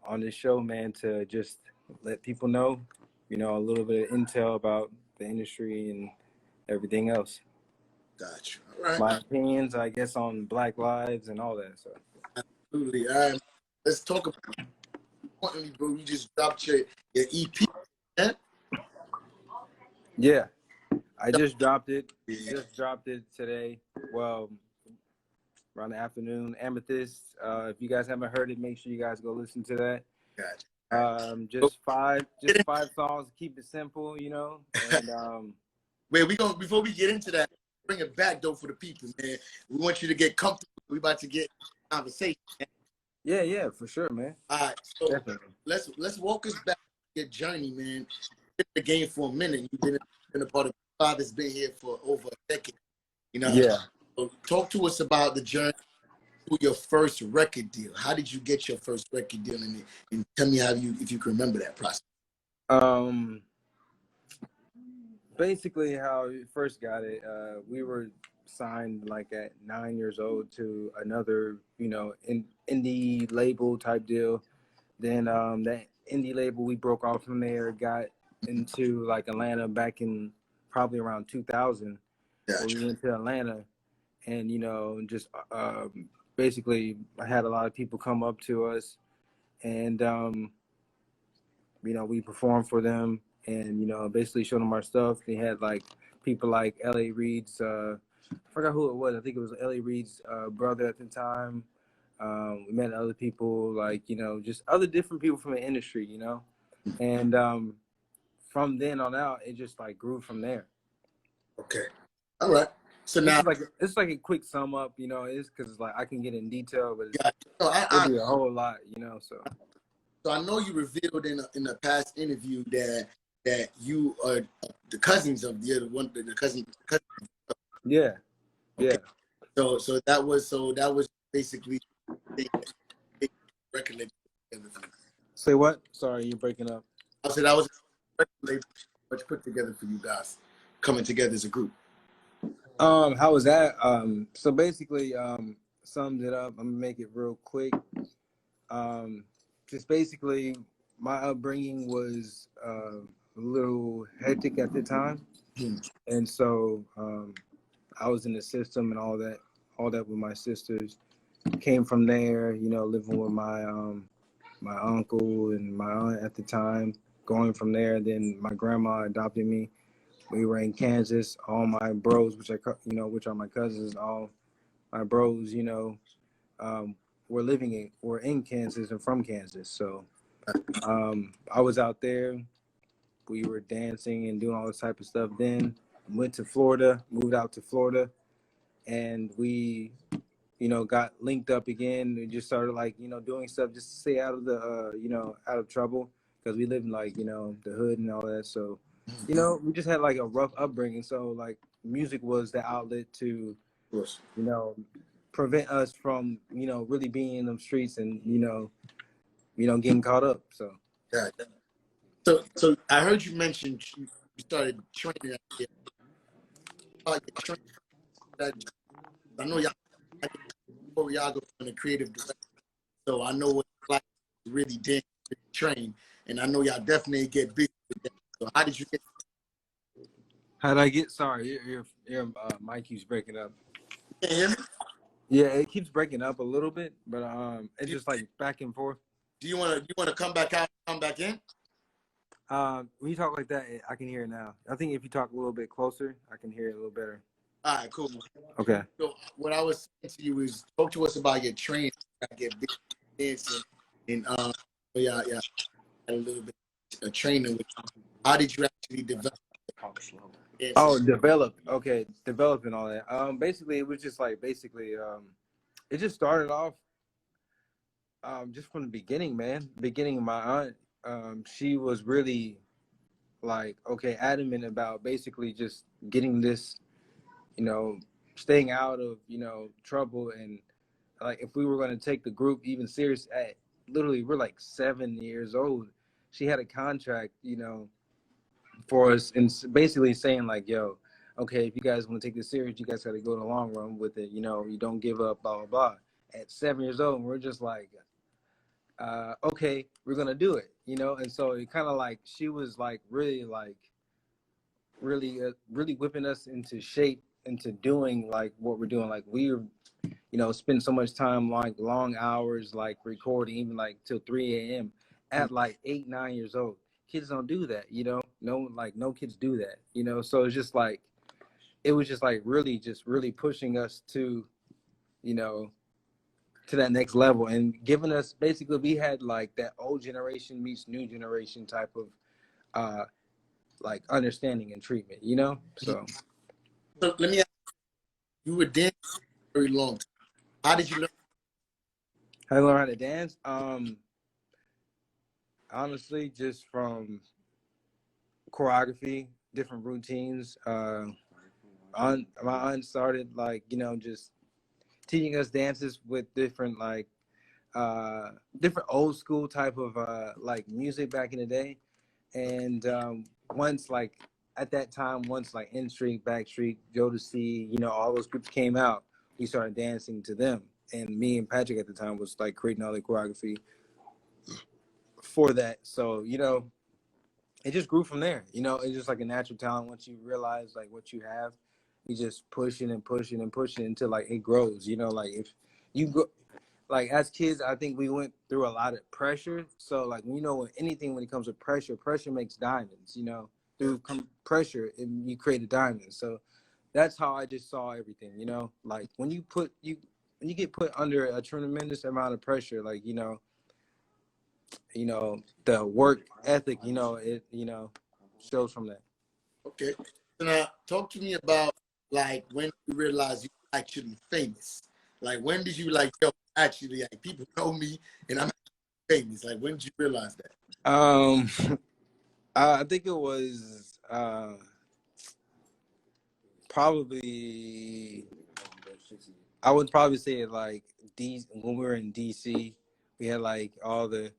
on this show, man, to just let people know, a little bit of intel about the industry and everything else. Gotcha. All right. My opinions, I guess, on Black lives and all that. So. Absolutely. All right. Let's talk about importantly, bro. You just dropped your EP. Man. Yeah. I just dropped it. Just dropped it today. Well, around the afternoon. Amethyst. If you guys haven't heard it, make sure you guys go listen to that. Gotcha. Just five songs. Keep it simple, And Wait, before we get into that, bring it back though for the people, man. We want you to get comfortable. We about to get conversation. Man. Yeah, for sure, man. All right, so Definitely. let's walk us back to your journey, man. You've been in the game for a minute. You've been a part of five that's been here for over a decade. Yeah. So talk to us about the journey to your first record deal. How did you get your first record deal, and tell me if you can remember that process. Basically, how we first got it, we were signed like at 9 years old to another, indie label type deal. Then that indie label, we broke off from there, got into like Atlanta back in probably around 2000. Gotcha. Where we went to Atlanta, and just basically I had a lot of people come up to us, and we performed for them, and basically showed them our stuff. They had like people like L.A. Reid's, I forgot who it was. I think it was L.A. Reid's brother at the time. We met other people like just other different people from the industry, and from then on out, it just like grew from there. Okay, all right. So now it's like a quick sum up, it's because it's like I can get in detail, but it'll be a whole lot, So I know you revealed in a past interview that you are the cousins of the cousin. Yeah. Okay. Yeah. So that was basically the record label together for you. Say what? Sorry, you're breaking up. I said that was a record label much put together for you guys, coming together as a group. How was that? So basically, summed it up. I'm gonna make it real quick. Just basically, my upbringing was a little hectic at the time, and so I was in the system and all that with my sisters. Came from there, living with my my uncle and my aunt at the time. Going from there, then my grandma adopted me. We were in Kansas. All my bros, which are my cousins, all my bros, were in Kansas and from Kansas. So I was out there. We were dancing and doing all this type of stuff. Then went to Florida, moved out to Florida, and we, got linked up again. We just started doing stuff just to stay out of the, out of trouble, because we lived in the hood and all that. So, we just had like a rough upbringing. So like music was the outlet to, prevent us from, really being in them streets and, getting caught up. So. Yeah. So I heard you mention you started training out there. I know y'all choreographer and a creative director, so I know what it's like to really dance, train, and I know y'all definitely get busy with that. So how did you get? How did I get? Sorry, your mic keeps breaking up. Can you hear me? Yeah, it keeps breaking up a little bit, but it's Do you, just like back and forth. do you wanna come back out, come back in? When you talk like that, I can hear it now. I think if you talk a little bit closer, I can hear it a little better. All right, cool. Okay. So what I was saying to you is talk to us about your training. I get big dancing and yeah, a little bit of training with how did you actually develop dancing? Oh, develop. Okay, develop and all that. Basically, it was just like it just started off just from the beginning, man. Beginning, my aunt, she was really like adamant about basically just getting this, staying out of trouble, and like if we were going to take the group even serious at literally we're like 7 years old, she had a contract, for us, and basically saying like, yo, okay, if you guys want to take this serious, you guys got to go the long run with it. You don't give up, blah blah blah. At 7 years old, and we're just like, okay, we're gonna do it, And so it kind of like she was like really whipping us into shape into doing like what we're doing. Like we were, spend so much time like long hours like recording, even like till 3 a.m. at like 8, 9 years old. Kids don't do that, no kids do that, so it's just like it was just like really pushing us to, to that next level, and giving us basically we had like that old generation meets new generation type of like understanding and treatment, so So let me ask you, were dancing for a very long time. How did you learn? I learned how to dance. Honestly, just from choreography, different routines. My aunt started like, just teaching us dances with different like different old school type of like music back in the day. And once like at that time, once like In Street, Backstreet, Jodeci, all those groups came out, we started dancing to them. And me and Patrick at the time was like creating all the choreography for that. So, it just grew from there. It's just like a natural talent. Once you realize like what you have, you just pushing and pushing and pushing until like it grows. Like if you go, like as kids, I think we went through a lot of pressure. So like anything when it comes to pressure, pressure makes diamonds. Through pressure, you create a diamond. So that's how I just saw everything. Like when you get put under a tremendous amount of pressure, like the work ethic, it shows from that. Okay. So now talk to me about like when you realized you were actually famous. Like when did you like, yo, actually like people know me and I'm famous? Like when did you realize that? I think it was probably, I would probably say like when we were in DC, we had like all the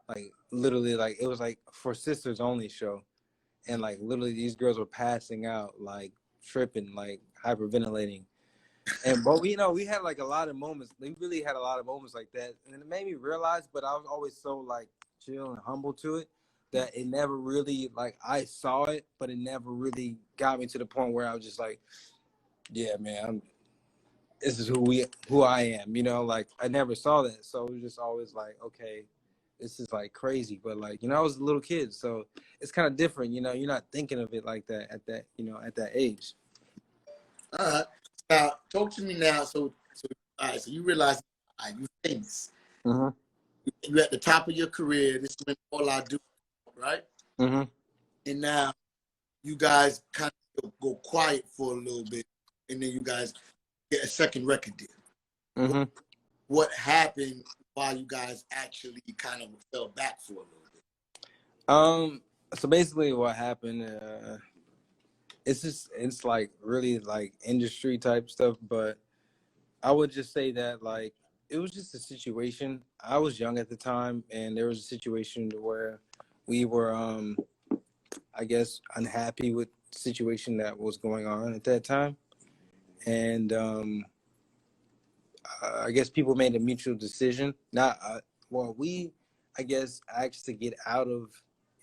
like literally like it was like for sisters only show, and like literally these girls were passing out like tripping like hyperventilating, but we had like a lot of moments. We really had a lot of moments like that, and it made me realize. But I was always so like chill and humble to it that it never really like I saw it, but it never really got me to the point where I was just like, yeah, man, this is who I am. Like I never saw that, so it was just always like, okay, this is like crazy. But like I was a little kid, so it's kind of different. You're not thinking of it like that at that age. All right. Now talk to me now. So all right, so you realize you're famous. Mm-hmm. You're at the top of your career. This is when all I do, right? Mm-hmm. And now you guys kind of go quiet for a little bit, and then you guys get a second record deal. Mm-hmm. What happened while you guys actually kind of fell back for a little bit? So basically what happened, it's like really like industry type stuff, but I would just say that like it was just a situation. I was young at the time, and there was a situation where we were I guess unhappy with the situation that was going on at that time. And I guess people made a mutual decision. Not we, I guess, asked to get out of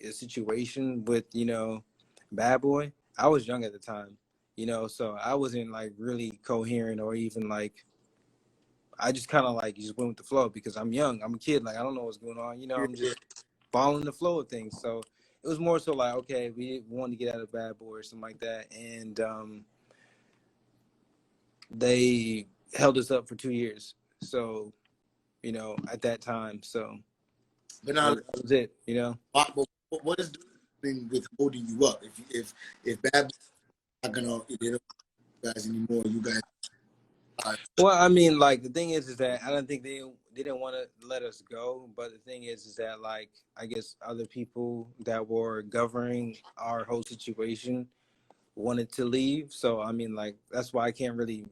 a situation with Bad Boy. I was young at the time, you know, so I wasn't like really coherent or even like, I just kind of like just went with the flow because I'm young. I'm a kid. Like, I don't know what's going on. You know, I'm just following the flow of things. So it was more so like, okay, we wanted to get out of Bad Boy or something like that. And they held us up for 2 years. So, you know, at that time. So But now, that was it, you know? what is the thing with holding you up? If Bad Boy not gonna they don't you guys anymore, you guys. Well, I mean, like the thing is that I don't think they didn't want to let us go. But the thing is that like I guess other people that were governing our whole situation wanted to leave. So I mean, like that's why I can't really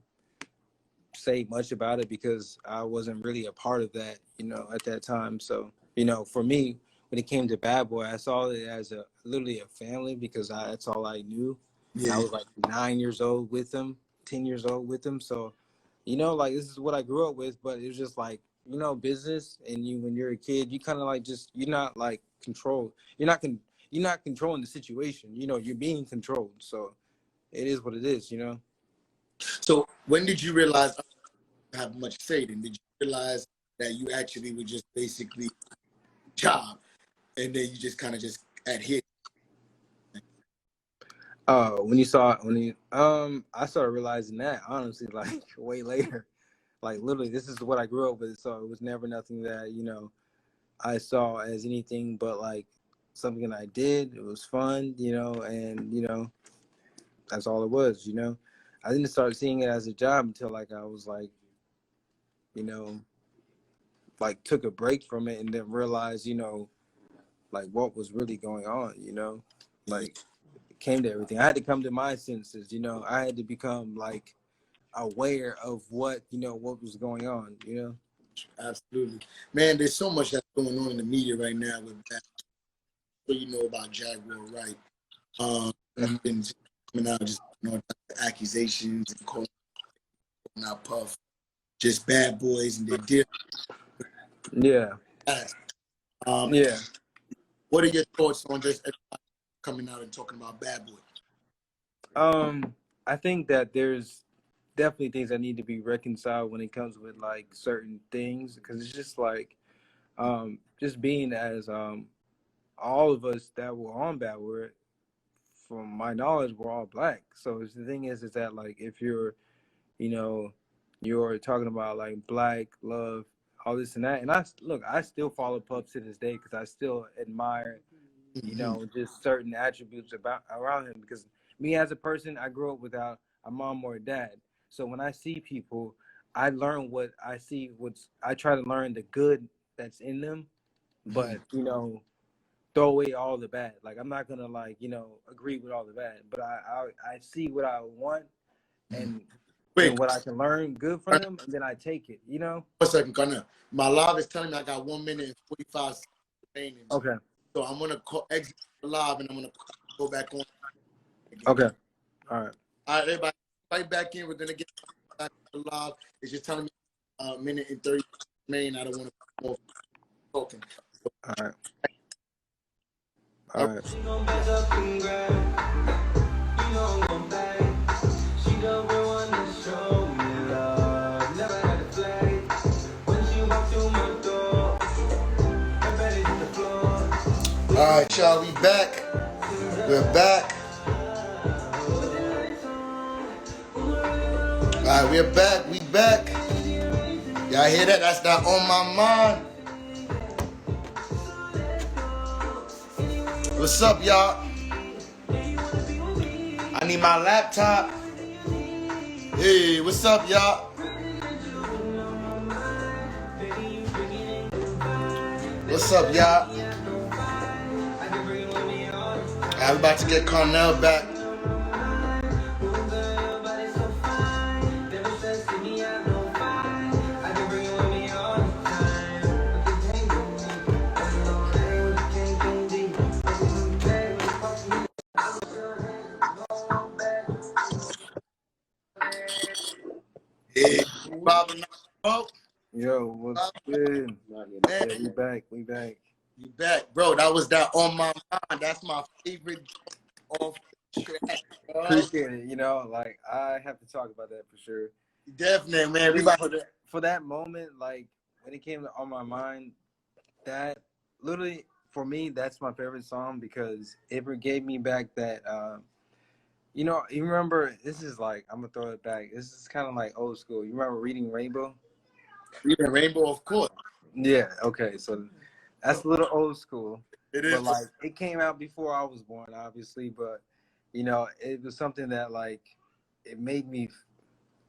say much about it because I wasn't really a part of that, you know, at that time. So you know, for me, when it came to Bad Boy, I saw it as a literally a family because that's all I knew. Yeah. I was like 9 years old with them, 10 years old with them. So you know, like this is what I grew up with, but it was just like, you know, business and you when you're a kid, you kind of like just you're not like controlled. You're not controlling the situation. You know, you're being controlled. So it is what it is, you know. So when did you realize I have much say? Then did you realize that you actually were just basically job, and then you just kind of just adhere? I started realizing that honestly, like way later. Like literally, this is what I grew up with. So it was never nothing that, you know, I saw as anything but like something I did. It was fun, you know, and you know, that's all it was, you know. I didn't start seeing it as a job until like I was like, you know, like took a break from it and then realized, you know, like what was really going on, you know. Like it came to everything. I had to come to my senses, you know. I had to become like aware of what, you know, what was going on, you know. Absolutely, man. There's so much that's going on in the media right now with that. What you know about Jaguar, right? That's Mm-hmm. been coming out, just you know, accusations and calling out Puff, just bad boys and their deal. Yeah. Yeah. What are your thoughts on just everybody coming out and talking about bad boy? I think that there's definitely things that need to be reconciled when it comes with like certain things because it's just like just being as all of us that were on Bad Word, from my knowledge, we're all black. So the thing is that like if you're, you know, you're talking about like black love, all this and that, and I still follow Puff to this day because I still admire, you know, just certain attributes about around him. Because me as a person, I grew up without a mom or a dad. So when I see people, I learn what I see. I try to learn the good that's in them, but you know, throw away all the bad. Like I'm not gonna like, you know, agree with all the bad, but I see what I want and Wait, what I can learn good from them, and then I take it. You know. 1 second, Carnell. My live is telling me I got 1 minute and 45 seconds remaining. Okay. So I'm gonna exit the live and I'm gonna go back on again. Okay. All right. All right, everybody, right back in. We're gonna get back to the live. It's just telling me a minute and 30 remaining. I don't want to more talking. All right. All right. She gon' back up and grab. You know I'm gon' bag. She the real one that show me love. Never had a flag. When she walked through my door, her bed hit the floor. All right, y'all, we back. We're back. All right, we're back. We back. Y'all hear that? That's not on my mind. What's up, y'all? I need my laptop. Hey, what's up, y'all? What's up, y'all? I'm about to get Carnell back. Hey, Robin. Oh, Yo, what's good? Yeah, we back. We back. you back, bro. That was that on my mind. That's my favorite off the track, bro. Appreciate it. You know, like I have to talk about that for sure. Definitely, man. We about For that moment, like when it came on my mind, that literally for me, that's my favorite song because it gave me back that. You know, you remember? This is like I'm gonna throw it back. This is kind of like old school. You remember reading Rainbow? Reading Rainbow, of course. Yeah. Okay. So that's a little old school. It But is. like it came out before I was born, obviously. But you know, it was something that like it made me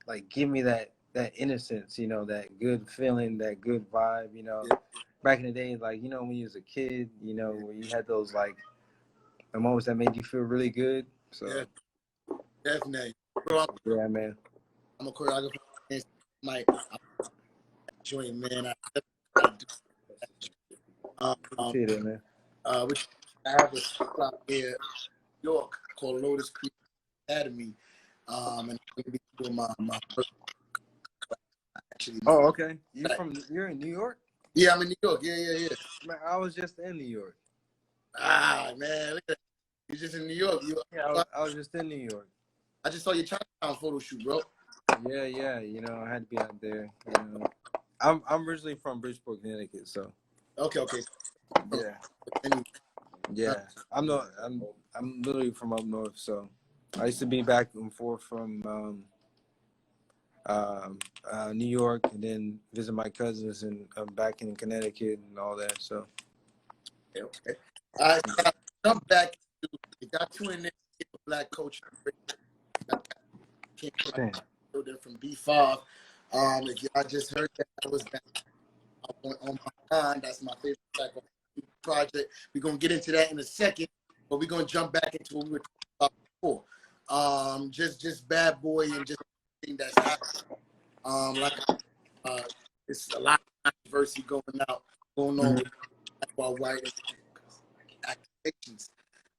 like give me that innocence, you know, that good feeling, that good vibe, you know. Yeah. Back in the day, like you know, when you was a kid, you know, where you had those like the moments that made you feel really good. So Yeah, definitely. Bro, yeah, man. I'm a choreographer. I'm enjoying, man. I do. Appreciate it, man. Which I have a school out here in New York called Lotus Creek Academy. And I'm going to be doing my first, actually. Oh, okay. You're in New York? Yeah, I'm in New York. Yeah. Man, I was just in New York. Ah, man. Look at that. You're just in New York. Yeah, I was just in New York. I just saw your Chinatown photo shoot, bro. Yeah. You know, I had to be out there. You know, I'm originally from Bridgeport, Connecticut, so Okay. yeah. Anyway, Yeah, I'm literally from up north, so I used to be back and forth from New York and then visit my cousins and back in Connecticut and all that. So okay. All right, so I jump back to if y'all tuning in to Black Culture. Came from B5. If y'all just heard that was that on my mind. That's my favorite track on the project. We're gonna get into that in a second, but we're gonna jump back into what we were talking about before. Just Bad Boy and just everything that's happening. It's a lot of controversy going on with while white accusations.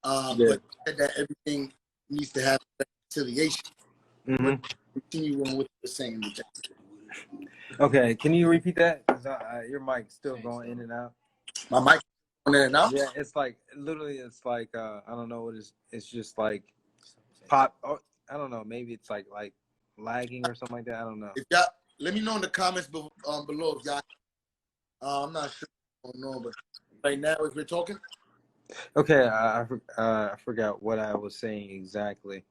But that everything needs to have reconciliation. Mm-hmm. Continue on what you're saying. Okay, can you repeat that? 'Cause your mic's still going in and out. My mic on there now. Yeah, it's like literally, it's like I don't know what it's just like pop. Oh, I don't know. Maybe it's like lagging or something like that. I don't know. If y'all let me know in the comments below if y'all. I'm not sure what's going on, but right now as we're talking. Okay, I forgot what I was saying exactly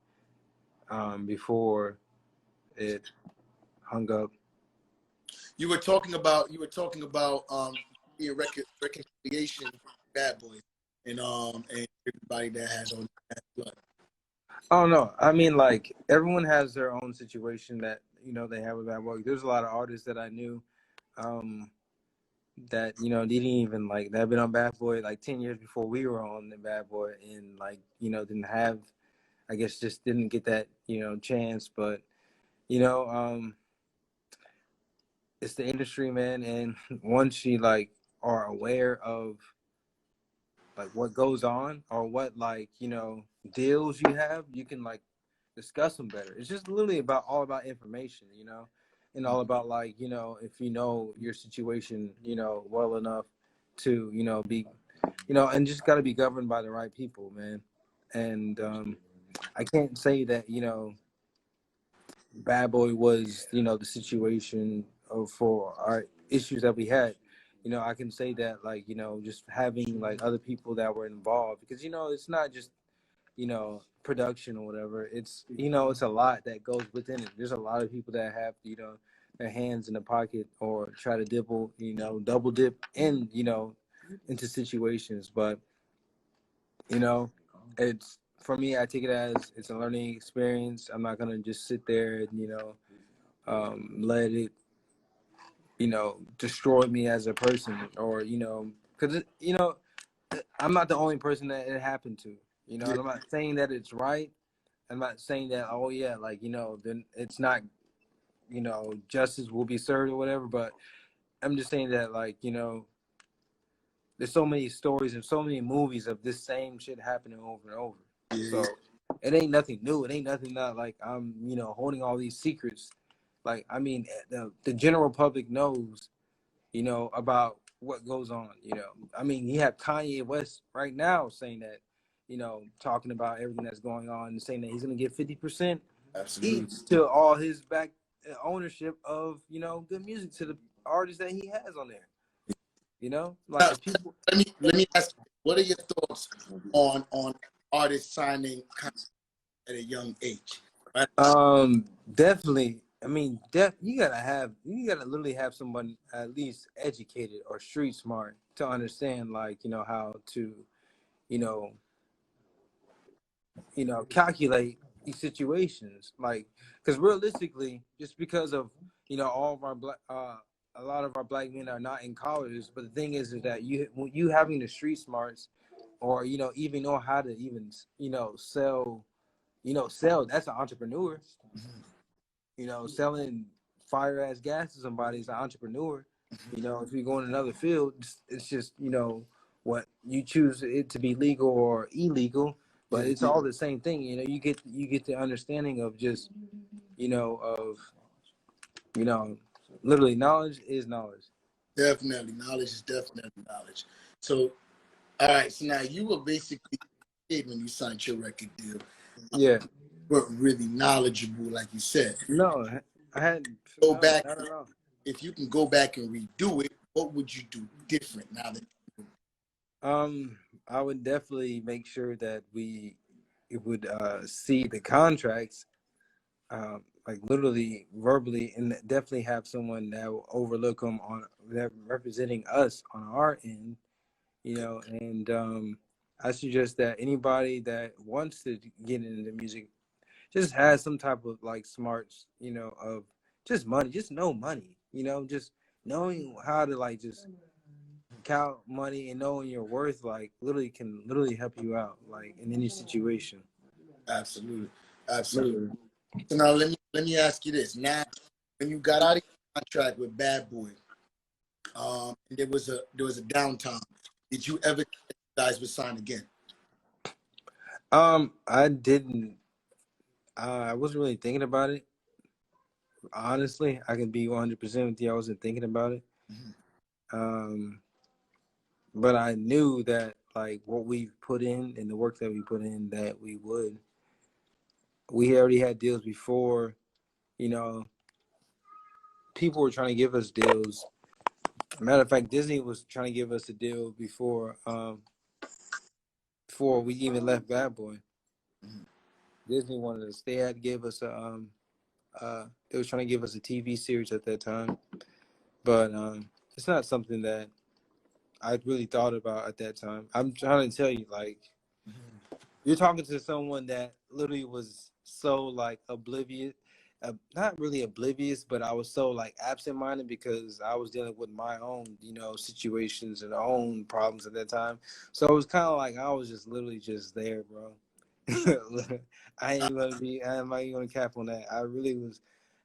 before it hung up. You were talking about being reconciliation, Bad Boys, and everybody that has on that blood. Oh no, I mean like everyone has their own situation that you know they have with Bad Boy. There's a lot of artists that I knew that you know didn't even like that have been on Bad Boy like 10 years before we were on the Bad Boy and like you know didn't have, I guess just didn't get that you know chance. But you know it's the industry, man, and once you like are aware of like what goes on or what like you know deals you have, you can like discuss them better. It's just literally about all about information, you know, and all about like you know if you know your situation, you know, well enough to you know be, you know, and just got to be governed by the right people, man. And I can't say that you know Bad Boy was you know the situation of for our issues that we had. You know, I can say that like you know just having like other people that were involved because you know it's not just you know production or whatever. It's you know it's a lot that goes within it. There's a lot of people that have you know their hands in the pocket or try to double dip in you know into situations. But you know it's for me, I take it as it's a learning experience. I'm not gonna just sit there and you know let it you know destroy me as a person or you know because you know I'm not the only person that it happened to, you know, and I'm not saying that it's right. I'm not saying that oh yeah like you know then it's not you know justice will be served or whatever, but I'm just saying that like you know there's so many stories and so many movies of this same shit happening over and over. So it ain't nothing new. It ain't nothing that like I'm you know holding all these secrets. Like I mean the general public knows you know about what goes on. You know I mean you have Kanye West right now saying that talking about everything that's going on and saying that he's going to get 50% Absolutely. each to all his back ownership of, good music to the artists that he has on there. Now, Like people. let me ask you, what are your thoughts on artists signing at a young age? Right? Definitely. I mean, you gotta literally have someone at least educated or street smart to understand, like, how to, you know, calculate these situations. Like, because realistically, just because of, all of our a lot of our black men are not in colleges, but the thing is that when you having the street smarts, or even know how to even sell, that's an entrepreneur. Selling fire ass gas to somebody is an entrepreneur. If you go in another field, it's just, what you choose it to be legal or illegal, but Yeah, it's all the same thing. You get the understanding of just, of, literally knowledge is knowledge. definitely. Knowledge is definitely knowledge. So, all right. So now you were basically a kid when you signed your record deal. Yeah. Weren't really knowledgeable, like you said. No, I had Go no, back. not at all. If you can go back and redo it, what would you do different now that? I would definitely make sure that we would see the contracts, like literally verbally, and definitely have someone that will overlook them on that representing us on our end, and I suggest that anybody that wants to get into music just has some type of like smarts, of just money, just know money, just knowing how to like just count money and knowing your worth, like literally can literally help you out, like in any situation. Absolutely, absolutely. Literally. So now let me ask you this. Now, when you got out of your contract with Bad Boy, and there was a downtime. Did you ever think you guys would sign again? I didn't. I wasn't really thinking about it. Honestly, I can be 100% with you. I wasn't thinking about it. Um, but I knew that like what we've put in and the work that we put in, that we would. We already had deals before. You know, people were trying to give us deals. Matter of fact, Disney was trying to give us a deal before we even left Bad Boy. Disney wanted us. They had gave us they was trying to give us a TV series at that time, but it's not something that I really thought about at that time. I'm trying to tell you, like, you're talking to someone that literally was so like oblivious, not really oblivious, but I was so like absent-minded because I was dealing with my own, situations and own problems at that time. So it was kind of like I was just literally just there, bro. I'm not even gonna cap on that.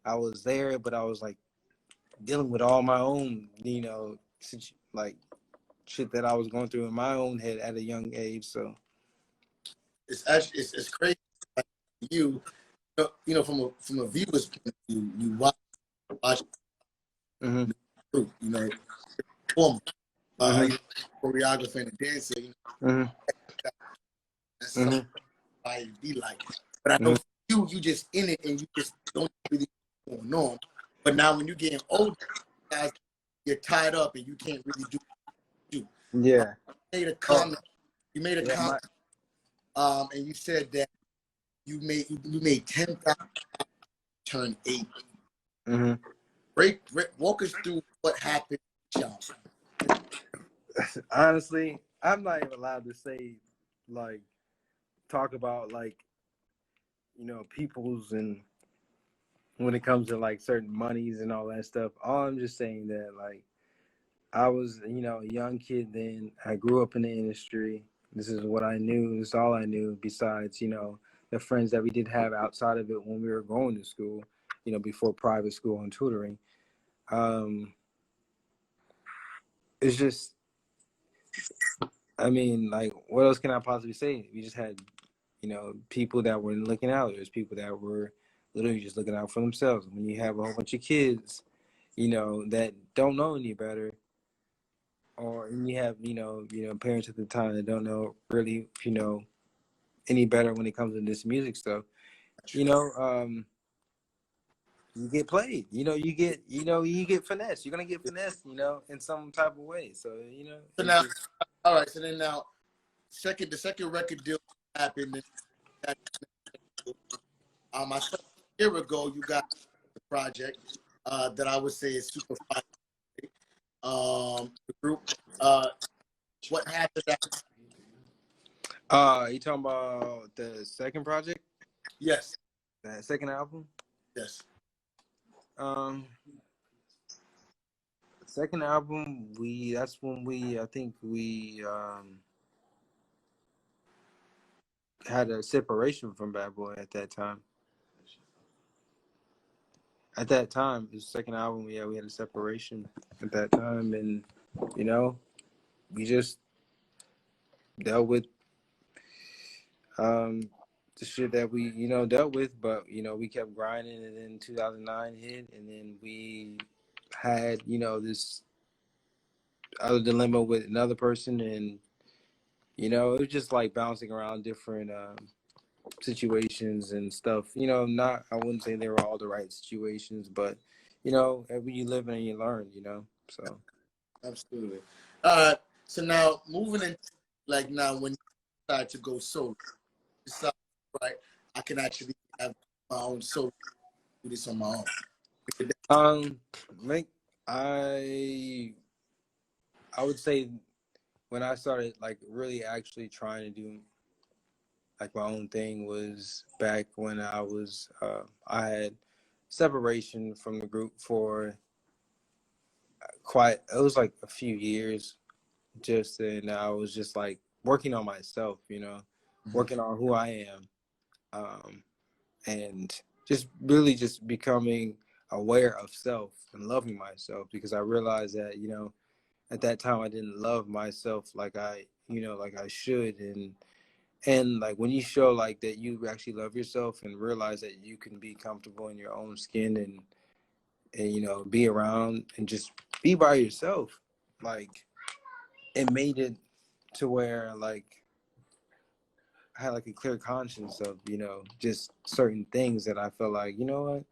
I was there, but I was like dealing with all my own, like shit that I was going through in my own head at a young age. So It's actually it's crazy. Like you, from a viewer's point of view, you watch mm-hmm. through, performer, Mm-hmm. choreographer and a dancer. Mm-hmm. That's Mm-hmm. something I be like. But I know Mm-hmm. for you just in it and you just don't really know what's going on. But now when you're getting older, guys, you're tied up and you can't really do what you do. Yeah. You made a Oh, comment. You made a yeah. comment, and you said that you made 10,000 turn 8. Mm-hmm. Walk us through what happened, Sean. Honestly, I'm not even allowed to say, like, talk about like, people's, and when it comes to like certain monies and all that stuff. All I'm just saying that like I was, a young kid then. I grew up in the industry. This is what I knew. This is all I knew. Besides, the friends that we did have outside of it when we were going to school, before private school and tutoring. It's just, I mean, like, what else can I possibly say? We just had, people that were looking out. There's people that were literally just looking out for themselves. When you have a whole bunch of kids, that don't know any better, or and you have, parents at the time that don't know really, any better when it comes to this music stuff. You know, you get played. You get finessed. You're gonna get finessed. In some type of way. So So it's now, just, all right. So then now, the second record deal happened. I saw a year ago you got the project that I would say is super fire. The group. What happened? you talking about the second project, Yes. that second album? Yes. Um, second album, that's when I think we had a separation from Bad Boy at that time. At that time, the second album, yeah, we had a separation at that time, and we just dealt with the shit that we dealt with, but we kept grinding, and then 2009 hit, and then we had this other dilemma with another person, and it was just like bouncing around different situations and stuff. Not, I wouldn't say they were all the right situations, but every you live and you learn. So Absolutely. So now moving in, like now when you decide to go solo, decide, right? I can actually have my own solo, do this on my like I would say when I started like really actually trying to do like my own thing was back when I had separation from the group for it was like a few years, just, and I was just like working on myself, working on who I am, and just really just becoming aware of self and loving myself, because I realized that at that time I didn't love myself like I should, and like when you show like that you actually love yourself and realize that you can be comfortable in your own skin, and be around and just be by yourself, like it made it to where like I had like a clear conscience of just certain things that I felt like what.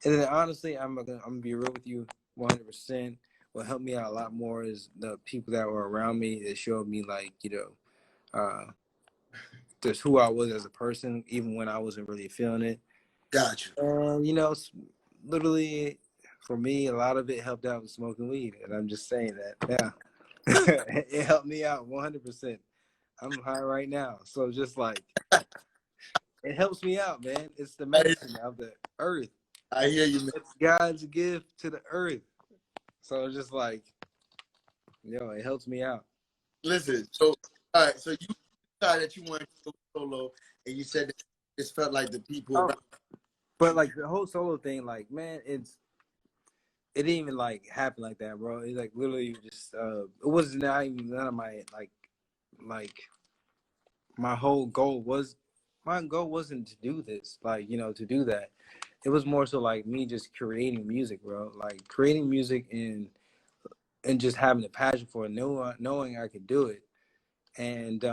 And then honestly, I'm gonna be real with you, 100%. What helped me out a lot more is the people that were around me that showed me like uh, just who I was as a person, even when I wasn't really feeling it. Got you. And literally, for me, a lot of it helped out with smoking weed, and I'm just saying that. Yeah, it helped me out 100%. I'm high right now, so just like it helps me out, man. It's the medicine of the earth. I hear you, man. It's God's gift to the earth. So it's just like, it helps me out. Listen, so all right, so you decided that you wanted to go solo, and you said that it felt like the people Oh, around. but like the whole solo thing, like man, it didn't even like happen like that, bro. It like literally just it was not even none of my like my whole goal was my goal wasn't to do this, like to do that. It was more so like me just creating music, bro. Like creating music and just having a passion for it, knowing I could do it, and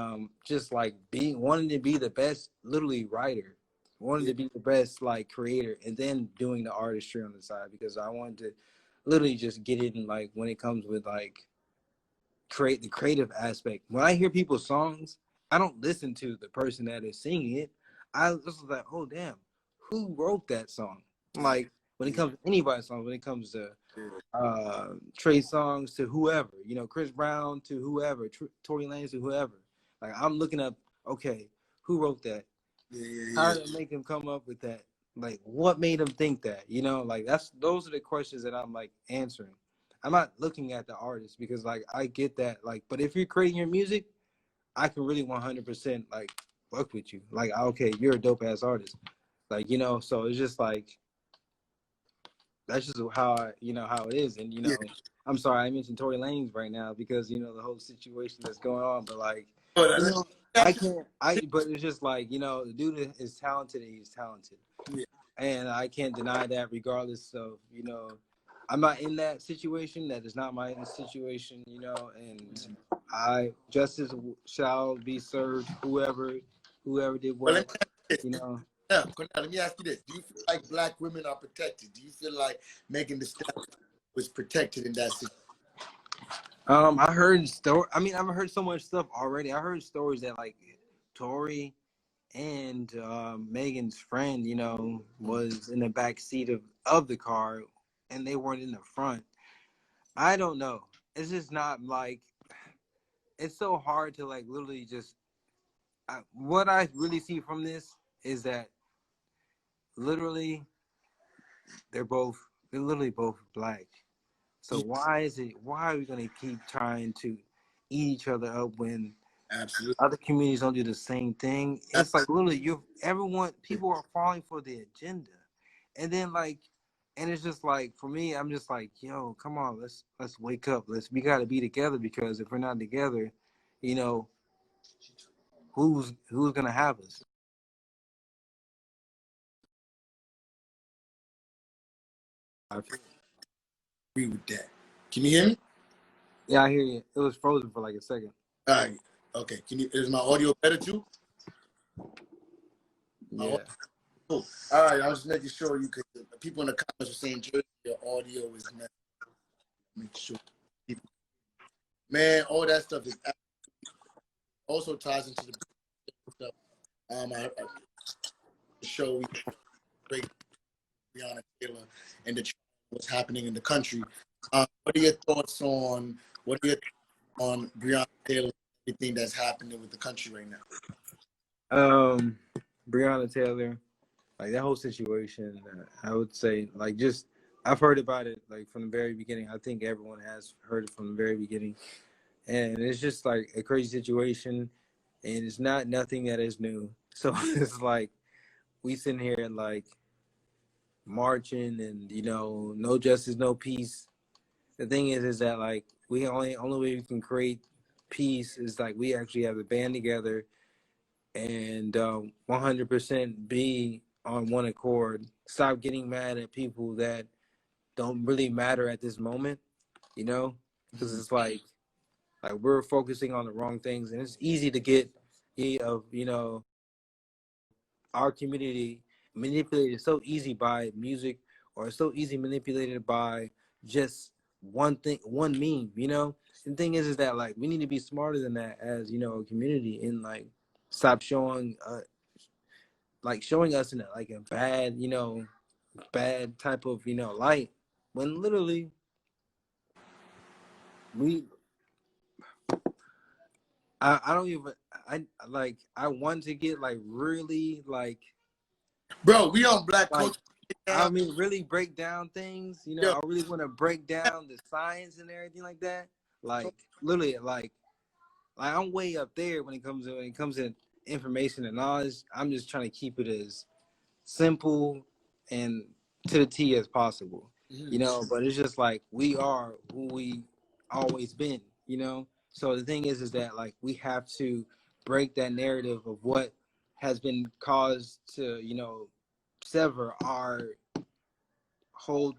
just like wanting to be the best, literally writer, wanting to be the best like creator, and then doing the artistry on the side, because I wanted to literally just get in like when it comes with like create the creative aspect. When I hear people's songs, I don't listen to the person that is singing it. I was like, oh damn, who wrote that song? Like when it comes to anybody's song, when it comes to Trey songs to whoever, Chris Brown to whoever, Tory Lanez to whoever. Like I'm looking up, okay, who wrote that? How did it make him come up with that? Like what made him think that? Like those are the questions that I'm like answering. I'm not looking at the artist, because like I get that, like, but if you're creating your music, I can really 100% like work with you. Like, okay, you're a dope ass artist. Like, so it's just like that's just how how it is. And Yeah. I'm sorry I mentioned Tory Lanez right now, because the whole situation that's going on, but like But, I can't but it's just like the dude is talented, and he's talented. yeah. And I can't deny that, regardless of I'm not in that situation. That is not my situation, and justice shall be served whoever whoever did But let what, me ask you you this. know. Cornell, let me ask you this. Do you feel like black women are protected? Do you feel like Megan Thee Stallion was protected in that situation? I heard I've heard so much stuff already. I heard stories that like Tory and Megan's friend, you know, was in the back seat of the car, and they weren't in the front. I don't know. It's just not like, it's so hard to like literally just. What I really see from this is that literally they're literally both black. So why are we gonna keep trying to eat each other up when Absolutely. other communities don't do the same thing? It's like literally people are falling for the agenda. And then like, and it's just like, for me, I'm just like, yo, come on, let's wake up. We gotta be together, because if we're not together, you know, who's gonna have us? I feel, Agree with that. Can you hear me? yeah, I hear you. It was frozen for like a second. All right. Okay. Is my audio better too? Yeah. Cool. All right. I was just making sure people in the comments were saying Jersey, your audio is messed. Make sure. Man, all that stuff is also ties into the stuff. I show great Breonna Taylor and what's happening in the country. What are your thoughts on Breonna Taylor, everything that's happening with the country right now? Breonna Taylor, like that whole situation, I would say, like, just I've heard about it like from the very beginning. I think everyone has heard it from the very beginning, and it's just like a crazy situation, and it's nothing that is new. So it's like we sitting here like marching, and you know, no justice, no peace. The thing is that like we only way we can create peace is like we actually have to band together and 100% be on one accord. Stop getting mad at people that don't really matter at this moment, you know, because it's like we're focusing on the wrong things, and it's easy to get of our community manipulated so easy by music, or so easy manipulated by just one thing, one meme, you know. And the thing is that like we need to be smarter than that as, you know, a community, and like stop showing showing us in like a bad, you know, bad type of, you know, light, when literally we I don't even I want to get like really Bro, we on Black like Culture right now. really break down things, you know. Yo, I really want to break down the science and everything like that. Like literally like I'm way up there when it comes to information and knowledge. I'm just trying to keep it as simple and to the T as possible, you know. But it's just like we are who we always been, you know. So the thing is that like we have to break that narrative of what has been caused to, you know, sever our whole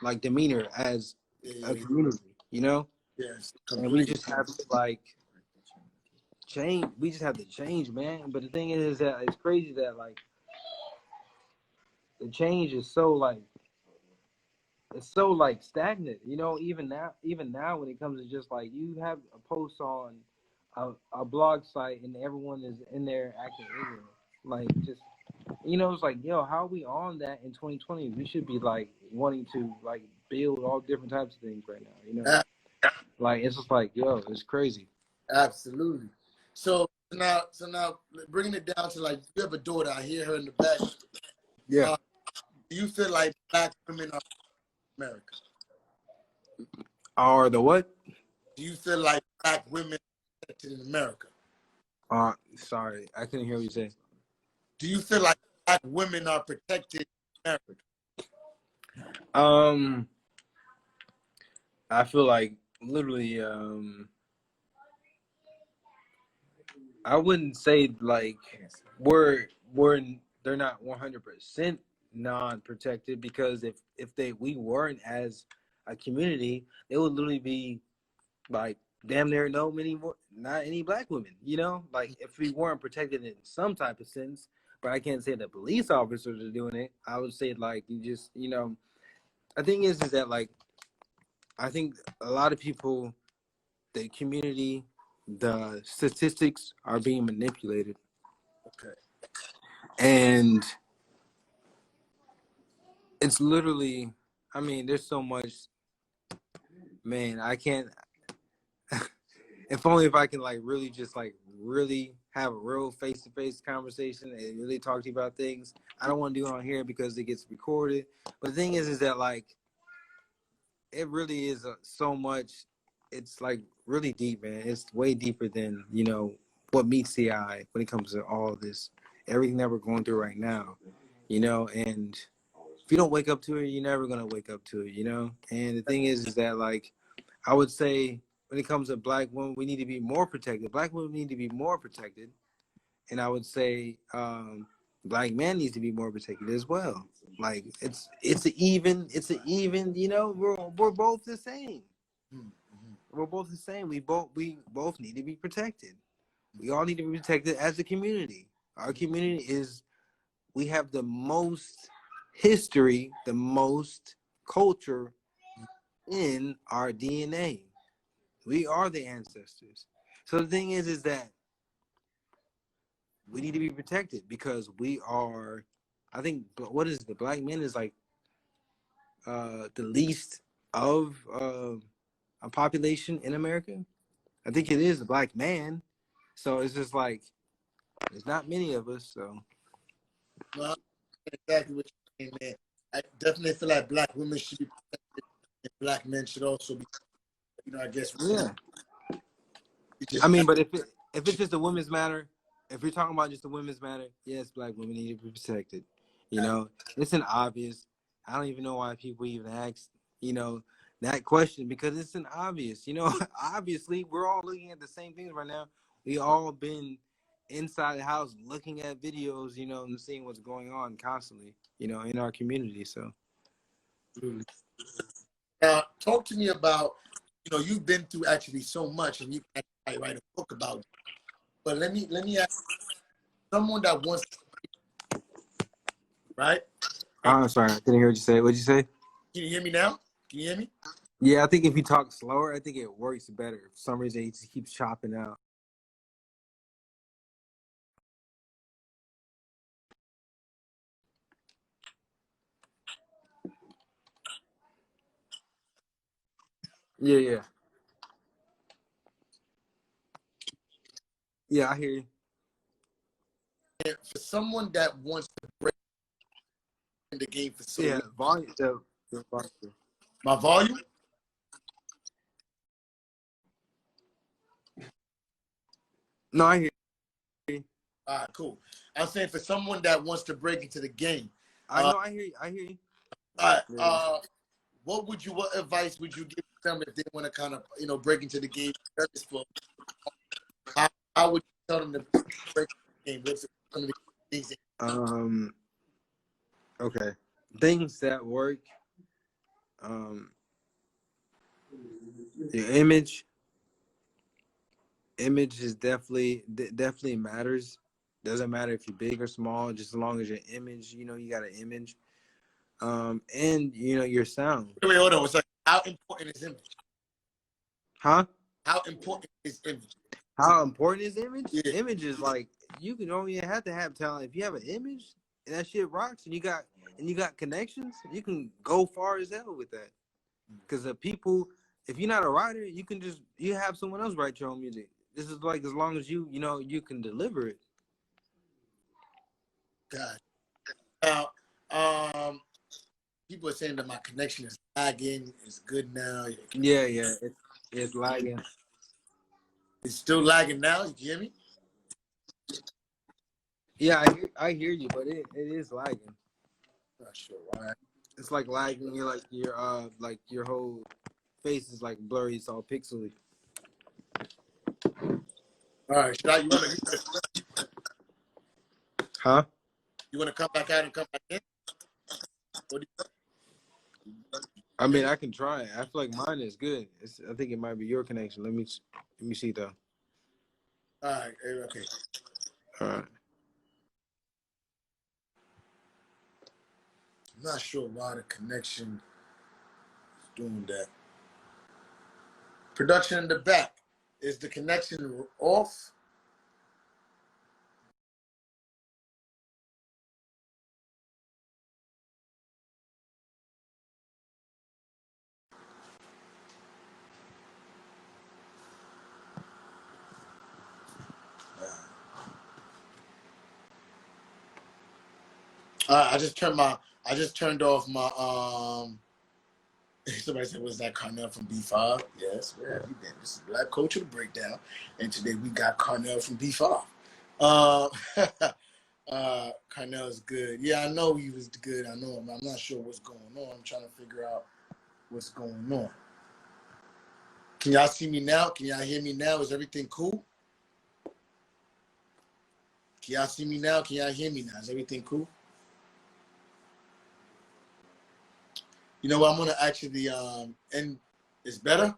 like demeanor as a community, you know. yes, And we completely. just have to like change. We just have to change, man. But the thing is that it's crazy that like the change is so like it's so like stagnant, you know. Even now when it comes to just like you have a post on a blog site and everyone is in there acting ignorant, like just, you know, it's like, yo, how are we on that in 2020? We should be like wanting to like build all different types of things right now, you know. Like it's just like, yo, it's crazy. Absolutely. So now, bringing it down to like, you have a daughter. I hear her in the back. Yeah. Do you feel like black women are America? Or the what? Do you feel like black women are protected in America? Sorry, I couldn't hear what you say. Do you feel like black women are protected in America? I feel like literally, I wouldn't say like we're they're not 100% non-protected, because if we weren't as a community, it would literally be like damn near not any black women. You know, like if we weren't protected in some type of sense, but I can't say the police officers are doing it. I would say like you just, you know, the thing is that like I think a lot of people, the community, the statistics are being manipulated. Okay. And it's literally, I mean, there's so much, man, I can't, if only if I can like really just like really have a real face-to-face conversation and really talk to you about things. I don't want to do it on here because it gets recorded. But the thing is that like, it really is so much, it's like really deep, man. It's way deeper than, you know, what meets the eye when it comes to all this, everything that we're going through right now, you know, and if you don't wake up to it, you're never going to wake up to it, you know? And the thing is that like, I would say when it comes to black women, we need to be more protected. Black women need to be more protected. And I would say black man needs to be more protected as well. Like it's an even, you know, we're both the same. Mm-hmm. We're both the same. We both need to be protected. We all need to be protected as a community. Our community is, we have the most history, the most culture in our DNA. We are the ancestors. So the thing is that we need to be protected because we are, I think, what is the black men is like the least of a population in America. I think it is the black man. So it's just like, there's not many of us. So No, I understand exactly what you're saying, man. I definitely feel like black women should be protected, and black men should also be. You know, I guess. yeah. Just, I mean, but if it's just a women's matter, if you're talking about just a women's matter, yes, black women need to be protected. You know, it's an obvious. I don't even know why people even ask, you know, that question because it's an obvious. You know, obviously we're all looking at the same things right now. We all been inside the house looking at videos, you know, and seeing what's going on constantly, you know, in our community. So now, talk to me about, you know, you've been through actually so much, and you can actually write a book about it. But let me ask someone that wants, right? And I'm sorry, I couldn't hear what you say. What'd you say? can you hear me now? Can you hear me? Yeah, I think if you talk slower, I think it works better. For some reason, he just keeps chopping out. Yeah, yeah. Yeah, I hear you. And for someone that wants to break in the game for so Yeah, long, volume. The volume. my volume. No, I hear you. All right, cool. I'm saying for someone that wants to break into the game, I know. I hear you. I hear you. all right, Yeah. what advice would you give them if they want to kind of, you know, break into the game? How would you tell them to break the game? What's some of the things? Okay. Things that work. Um. Your image. Image is definitely matters. Doesn't matter if you're big or small. Just as long as your image, you know, you got an image. And you know your sound. Wait, hold on. It's like, how important is image? Huh? How important is image? How important is image? Yeah. Image is like you can only have to have talent. If you have an image and that shit rocks, and you got connections, you can go far as hell with that. Because the people, if you're not a writer, you have someone else write your own music. This is like as long as you know you can deliver it. God. Now, people are saying that my connection is lagging. It's good now. Yeah, it's lagging. It's still lagging now. You hear me? Yeah, I hear you, but it is lagging. Not sure why. It's like lagging. You're like your whole face is like blurry. It's all pixely. All right. Huh? You want to come back out and come back in? What do I mean, I can try it. I feel like mine is good. I think it might be your connection. Let me see though. All right, okay. All right. I'm not sure why the connection is doing that. Production in the back. Is the connection off? I just turned off my somebody said, was that Carnell from B5? Yes, where have you been? This is Black Culture Breakdown. And today we got Carnell from B5. Carnell is good. Yeah, I know he was good. I know him. I'm not sure what's going on. I'm trying to figure out what's going on. Can y'all see me now? Can y'all hear me now? Is everything cool? Can y'all see me now? Can y'all hear me now? Is everything cool? You know what? I'm gonna actually and it's better.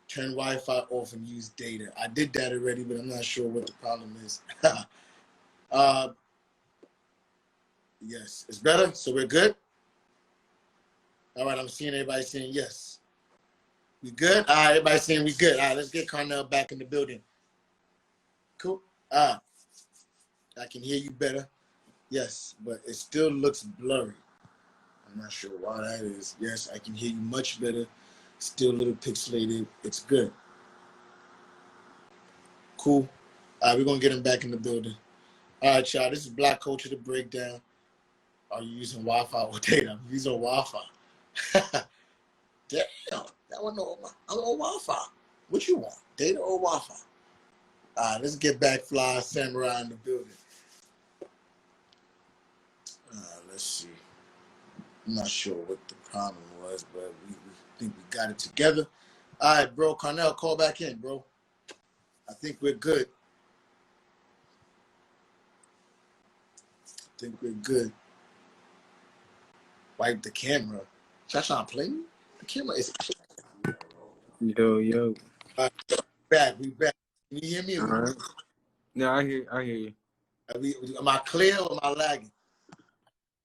Turn Wi-Fi off and use data. I did that already, but I'm not sure what the problem is. Yes, it's better. So we're good. All right, I'm seeing everybody saying yes. We good? All right, everybody saying we good. All right, let's get Carnell back in the building. Cool. I can hear you better. Yes, but it still looks blurry. I'm not sure why that is. Yes, I can hear you much better. Still a little pixelated. It's good. Cool. All right, we're going to get him back in the building. All right, y'all. This is Black Culture, the Breakdown. Are you using Wi-Fi or data? I'm using Wi-Fi. Damn. That one, no, I'm on Wi-Fi. What you want? Data or Wi-Fi? All right, let's get back Fly Samurai in the building. Let's see. I'm not sure what the problem was, but we think we got it together. All right, bro. Carnell, call back in, bro. I think we're good. I think we're good. Wipe the camera. Y'all trying to play me? The camera is. Yo. All right, back. We back. Can you hear me? All right. No, I hear you. Am I clear or am I lagging?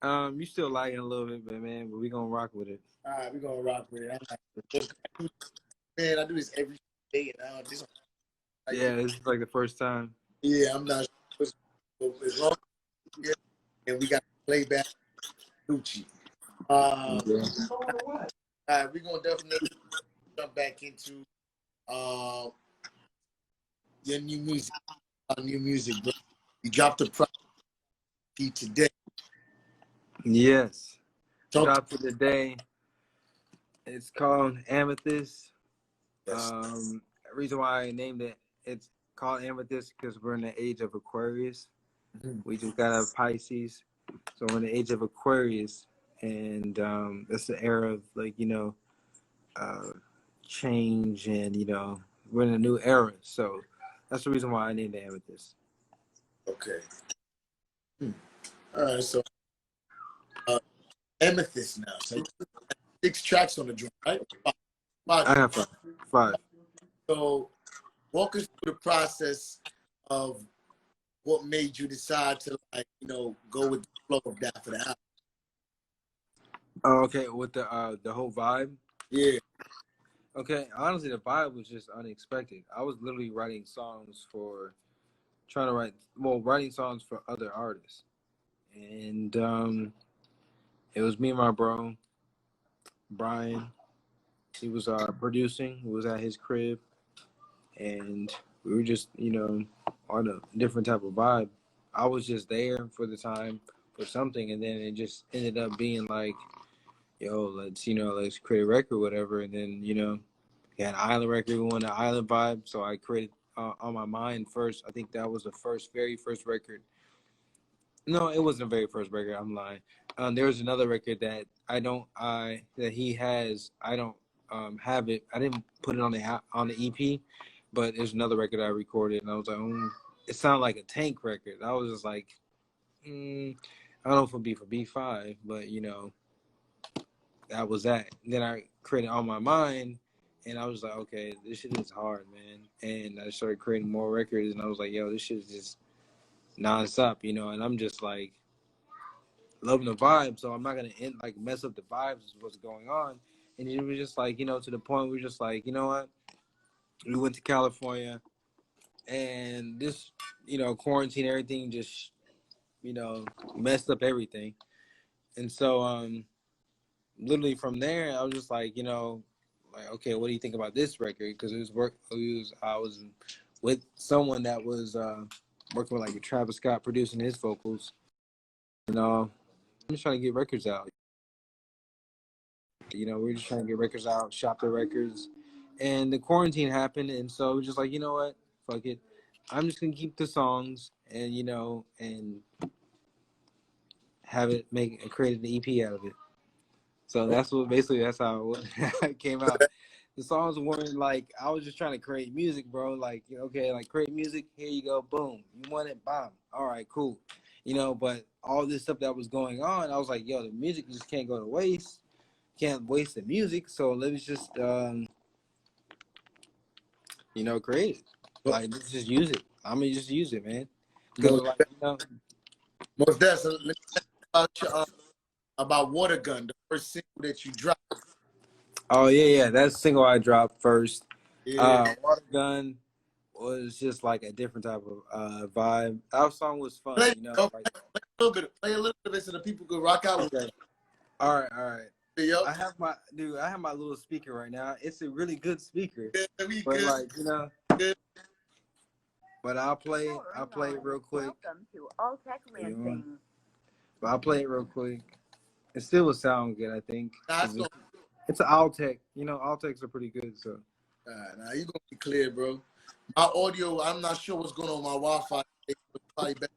You still lagging a little bit, but we gonna rock with it. All right, we're gonna rock with it. Man, I do this every day, and this. Yeah, this is like the first time. Yeah, I'm not sure. As long as and we got to play back Gucci. Yeah. All right, we're gonna definitely jump back into your new music. New music, bro. You dropped the project today. Yes. Talk Drop for the day. It's called Amethyst. Yes. The reason why I named it, it's called Amethyst because we're in the age of Aquarius. Mhm. We just got out of Pisces, so we're in the age of Aquarius, and that's the era of change, and we're in a new era. So that's the reason why I named it Amethyst. Okay. All right, so Amethyst now. So 6 tracks on the drum, right? I have five. So walk us through the process of what made you decide to go with the flow of that for the album. Oh, okay, with the whole vibe. Yeah. Okay, honestly, the vibe was just unexpected. I was literally writing songs for other artists, and it was me and my bro Brian. He was producing. He was at his crib, and we were just on a different type of vibe. I was just there for the time for something, and then it just ended up being like, yo, let's create a record, whatever. And then we had an island record. We wanted an island vibe, so I created On My Mind first. I think that was the very first record. No, it wasn't the very first record. I'm lying. There was another record that that he has. I don't have it. I didn't put it on the EP, but there's another record I recorded, and I was like, it sounded like a Tank record. I was just like, I don't know if it'll be for B5, but that was that. Then I created On My Mind, And I was like, okay, this shit is hard, man. And I started creating more records, and I was like, yo, this shit is just nonstop, you know. And I'm just like loving the vibe, so I'm not gonna mess up the vibes of what's going on. And it was just like, you know, to the point we're just like, you know what? We went to California, and this, you know, quarantine, everything just, you know, messed up everything. And so, literally from there, I was just like, you know, like, okay, what do you think about this record? Because I was with someone that was working with like Travis Scott producing his vocals, and I'm just trying to get records out. You know, we're just trying to get records out, shop the records, and the quarantine happened, and so we're just like, you know what, fuck it, I'm just gonna keep the songs, and you know, and have it create an EP out of it. So that's how it came out. The songs weren't like, I was just trying to create music, bro. Like, okay, like create music. Here you go. Boom. You want it? Bomb. All right, cool. You know, but all this stuff that was going on, I was like, yo, the music just can't go to waste. Can't waste the music. So let's just, you know, create it. Like, let's just use it. I'm going to just use it, man. Because, like, you know. Most definitely. Let me ask you about Water Gun, the first single that you dropped. Oh, yeah. That's the single I dropped first. Yeah. Water Gun was just like a different type of vibe. Our song was fun, Play, you know. play Like, a little bit so the people could rock out with okay. All right. it. Yo. I have my little speaker right now. It's a really good speaker, Yeah, we but good. like, you know. Good. But I'll play it real quick. Welcome to All Tech Lansing. But I'll play it real quick. It still will sound good, I think. Nah, It's an Altec. You know, Altecs are pretty good, so. Nah, you gonna be clear, bro. My audio, I'm not sure what's going on with my Wi-Fi. It's probably better.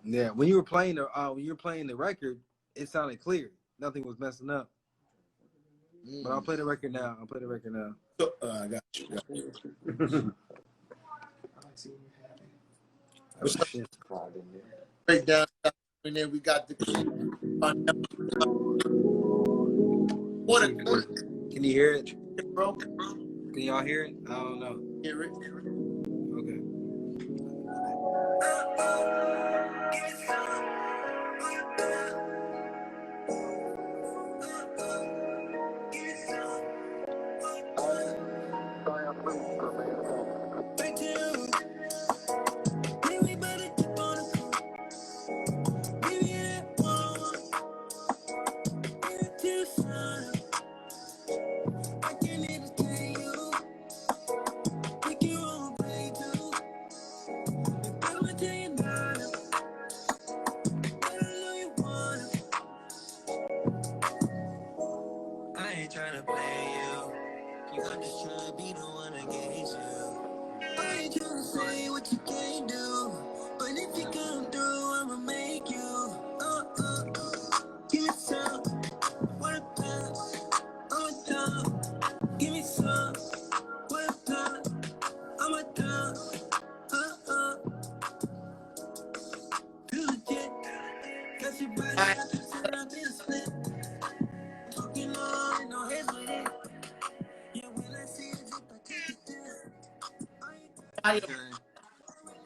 Yeah, when you were playing the record, it sounded clear. Nothing was messing up. But I'll play the record now. I got you. Oh, shit. Break down, and then we got the king. What Can you hear it? bro? Can y'all hear it? I don't know. Hear it. Okay.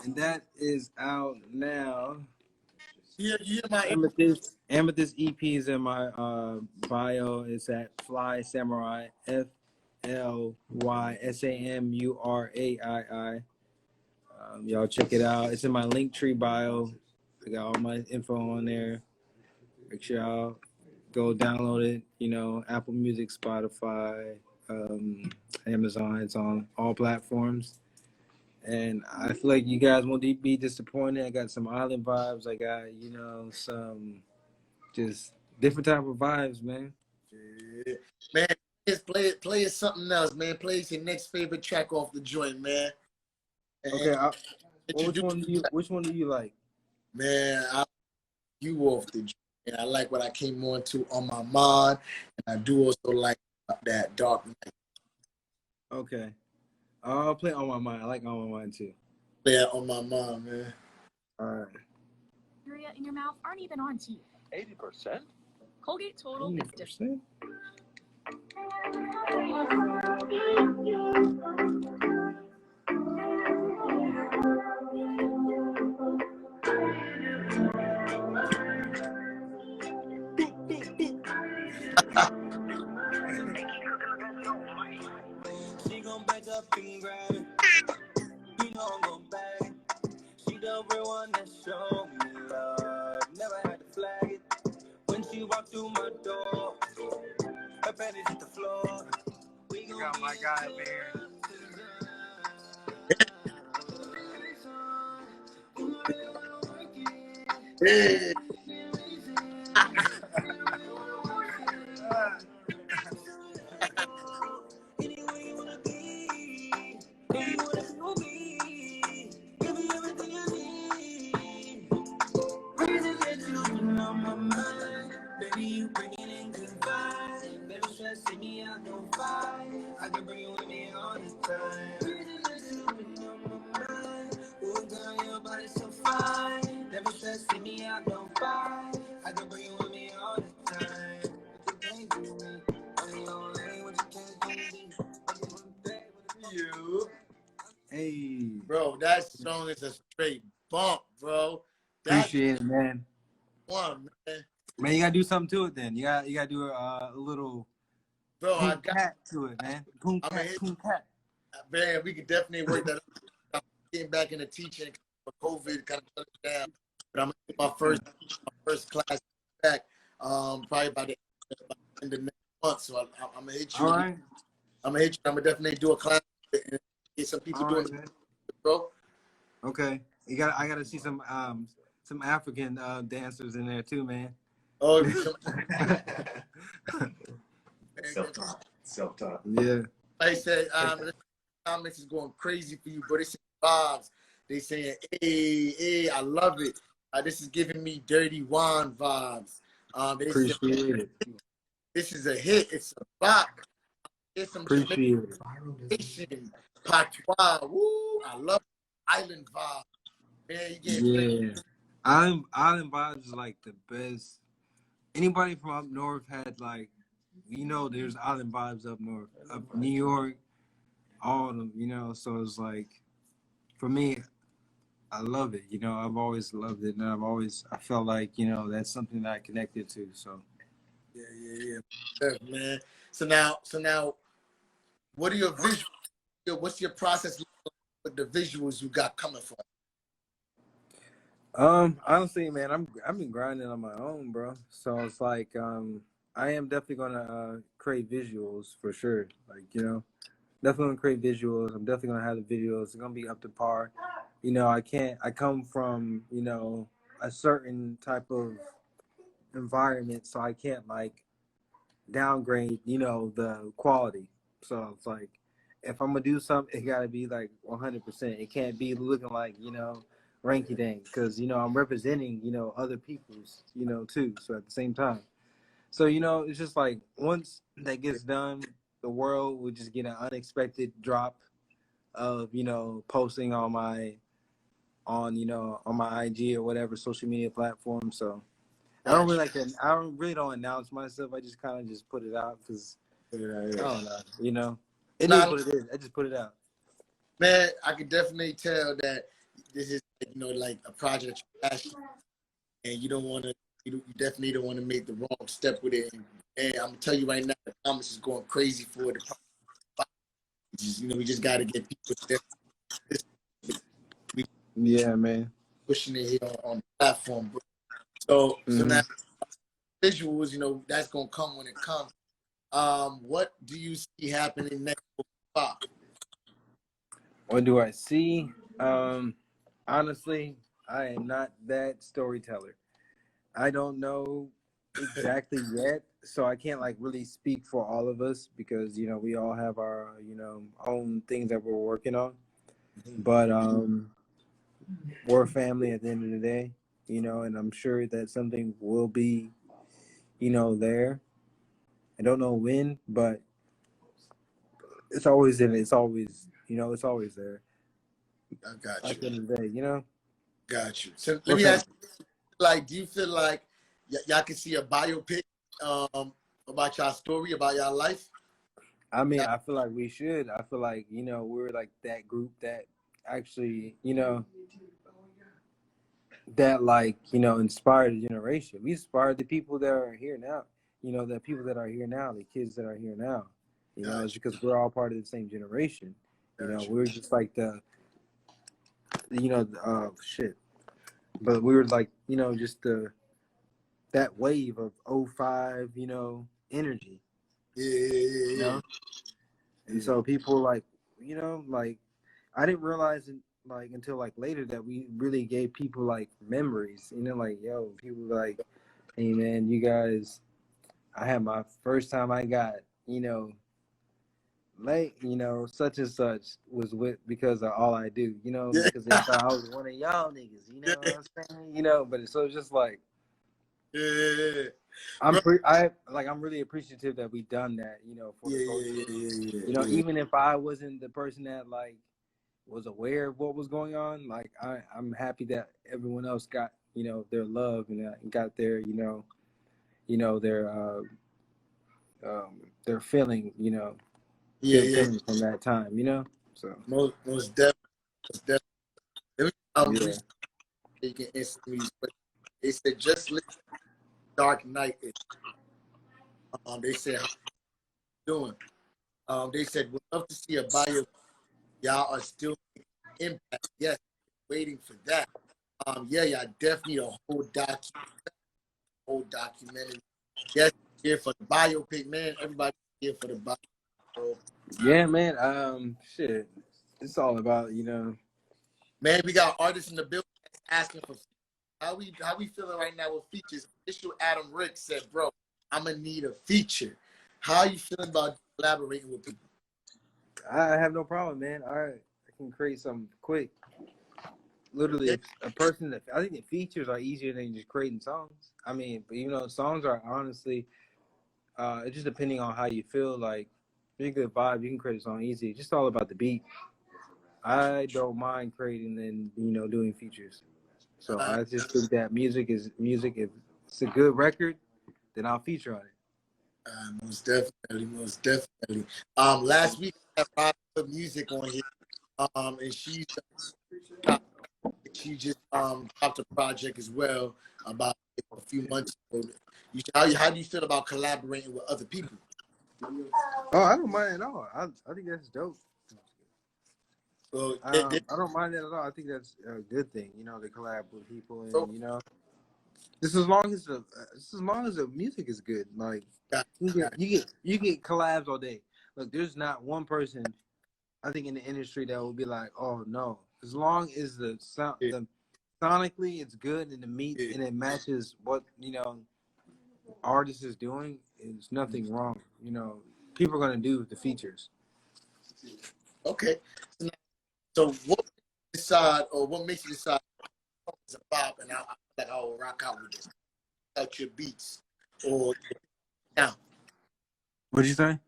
And that is out now. You hear my Amethyst EP is in my bio. It's at Fly Samurai, FLYSAMURAII. Y'all check it out. It's in my Linktree bio. I got all my info on there. Make sure y'all go download it. You know, Apple Music, Spotify, Amazon. It's on all platforms. And I feel like you guys won't be disappointed. I got some island vibes. I got, you know, some just different type of vibes, man. Yeah. Man, just play it something else, man. Play your next favorite track off the joint, man. Okay, which one do you like? Man, you off the joint. And I like what I came on to On My Mind, and I do also like that Dark Night. Okay. I'll play On My Mind. I like On My Mind too. Play that On My Mind, man. All right. Bacteria in your mouth aren't even on teeth. 80%? Colgate Total is different. 80%? She gon' back up and grab it. You know I'm gon' bag it. She the real one that showed me love. Never had to flag it. When she walked through my door, her panties hit the floor. We gon' got my guy there. Hey. Anywhere you wanna be, where you wanna go be, give me everything you need. Reason that you been on my mind, baby you bring it in confide. Better stress see me out don't fight. I can bring you with me all the time. Reason that you been on my mind, oh girl your body so fine. Never stress see me out don't fight. I can bring you with me all the time. What you can't do me, I'm lonely. What you can't do me. You. Hey, Bro, that song is a straight bump, bro. That's appreciate it, man. one, man. Man, you gotta do something to it then. You gotta do a little Bro, I boom got. cat to it, man. Boom I'm gonna cat, hit. boom cat. Man, we could definitely work that. I'm getting back into teaching. COVID kind of shut it down, but I'm gonna get my first class back. Probably by the end of next month. So I'm gonna hit you. All right, I'm gonna hit you. I'm gonna definitely do a class and get some people all doing right, it, man. bro. Okay, I gotta see some African dancers in there too, man. Oh, some, Self-taught. Yeah, I said, the comments is going crazy for you, bro. They say vibes. They saying, hey, I love it. This is giving me Dirty Wine vibes. They say, appreciate it. this is a hit. It's a rock. There's some Appreciate it. Jamaican, patois. Woo, I love island vibe. Man, you getting Yeah, Island Vibes is like the best. Anybody from up north had like, there's Island Vibes up north, up New York, all of them, So it's like, for me, I love it. I've always loved it, and I felt like that's something that I connected to. So yeah. Yeah, man. So now, what are your visuals? What's your process with the visuals you got coming from? honestly, man, I've been grinding on my own, bro. So it's like, I am definitely gonna create visuals for sure. Like, definitely gonna create visuals. I'm definitely gonna have the videos. It's gonna be up to par. I come from, a certain type of environment, so I can't like downgrade, the quality. So it's like, if I'm gonna do something, it gotta be like 100%. It can't be looking like, ranky dank, because I'm representing, other people's, too. So at the same time, so it's just like once that gets done, the world would just get an unexpected drop of posting on my IG or whatever social media platform. So I don't really don't announce myself. I just kind of just put it out because I don't know. It is what it is. I just put it out. Man, I can definitely tell that this is like a project you're passionate, and you don't want to. You definitely don't want to make the wrong step with it. And I'm gonna tell you right now, the comments is going crazy for it. We just got to get people there. Yeah, man. Pushing it here on the platform. So now visuals, that's gonna come when it comes. What do you see happening next? What do I see? Honestly, I am not that storyteller. I don't know exactly yet, so I can't like really speak for all of us because we all have our own things that we're working on. But we're a family at the end of the day, and I'm sure that something will be, there. I don't know when, but it's always in. It's always, it's always there. I got At the you. end of the day, Got you. So let we're me family. ask you, do you feel like y'all can see a biopic about y'all story, about y'all life? I mean, I feel like we should. I feel like, we're like that group that actually, that like, inspired a generation. We inspired the people that are here now. The people that are here now, the kids that are here now. Gotcha. It's because we're all part of the same generation. Gotcha. We're just like shit. But we were like, just that wave of '05, energy. Yeah. And so people like, like I didn't realize it like until like later that we really gave people like memories. Like people like, hey man, you guys, I had my first time I got, late, such and such was with because of all I do, Yeah. because they thought I was one of y'all niggas, you know what I'm saying? But so it's just like Yeah. I'm Bro. I'm really appreciative that we done that, for the culture. Yeah. Even if I wasn't the person that like was aware of what was going on, like I'm happy that everyone else got, their love and got their, their feeling, good Yeah. feeling from that time, So Most definitely. Most definitely. Let me, yeah. recently you can answer me these questions. They said just listen Dark Knight. They said how you doing? They said would love to see a bio. Y'all are still making impact. Yes, waiting for that. Yeah, definitely a whole documentary. Yes, here for the biopic, man. Everybody here for the biopic. Yeah, man. Shit. It's all about, Man, we got artists in the building asking for how we feeling right now with features. Official Adam Rick said, bro, I'm gonna need a feature. How you feeling about collaborating with people? I have no problem, man. I can create something quick. Literally, a person that I think the features are easier than just creating songs. I mean, but songs are honestly, it's just depending on how you feel. Like, if you're a good vibe, you can create a song easy. It's just all about the beat. I don't mind creating and doing features. So Uh, I just think that music is music. If it's a good record, then I'll feature on it. Most definitely, most definitely. Last week I had Rob put music on here. And she just dropped a project as well about a few months ago. How do you feel about collaborating with other people? Oh, I don't mind at all. I think that's dope. So, I don't mind that at all. I think that's a good thing, to collab with people, and just as long as the music is good. Like you get collabs all day. Look, there's not one person I think in the industry that will be like, oh no. As long as the sound, the sonically it's good and the meat and it matches what artist is doing, there's nothing wrong. People are gonna do the features. okay. So what decide or what makes you decide it's a bop and I'll rock out with this? Out your beats or now? What'd you say?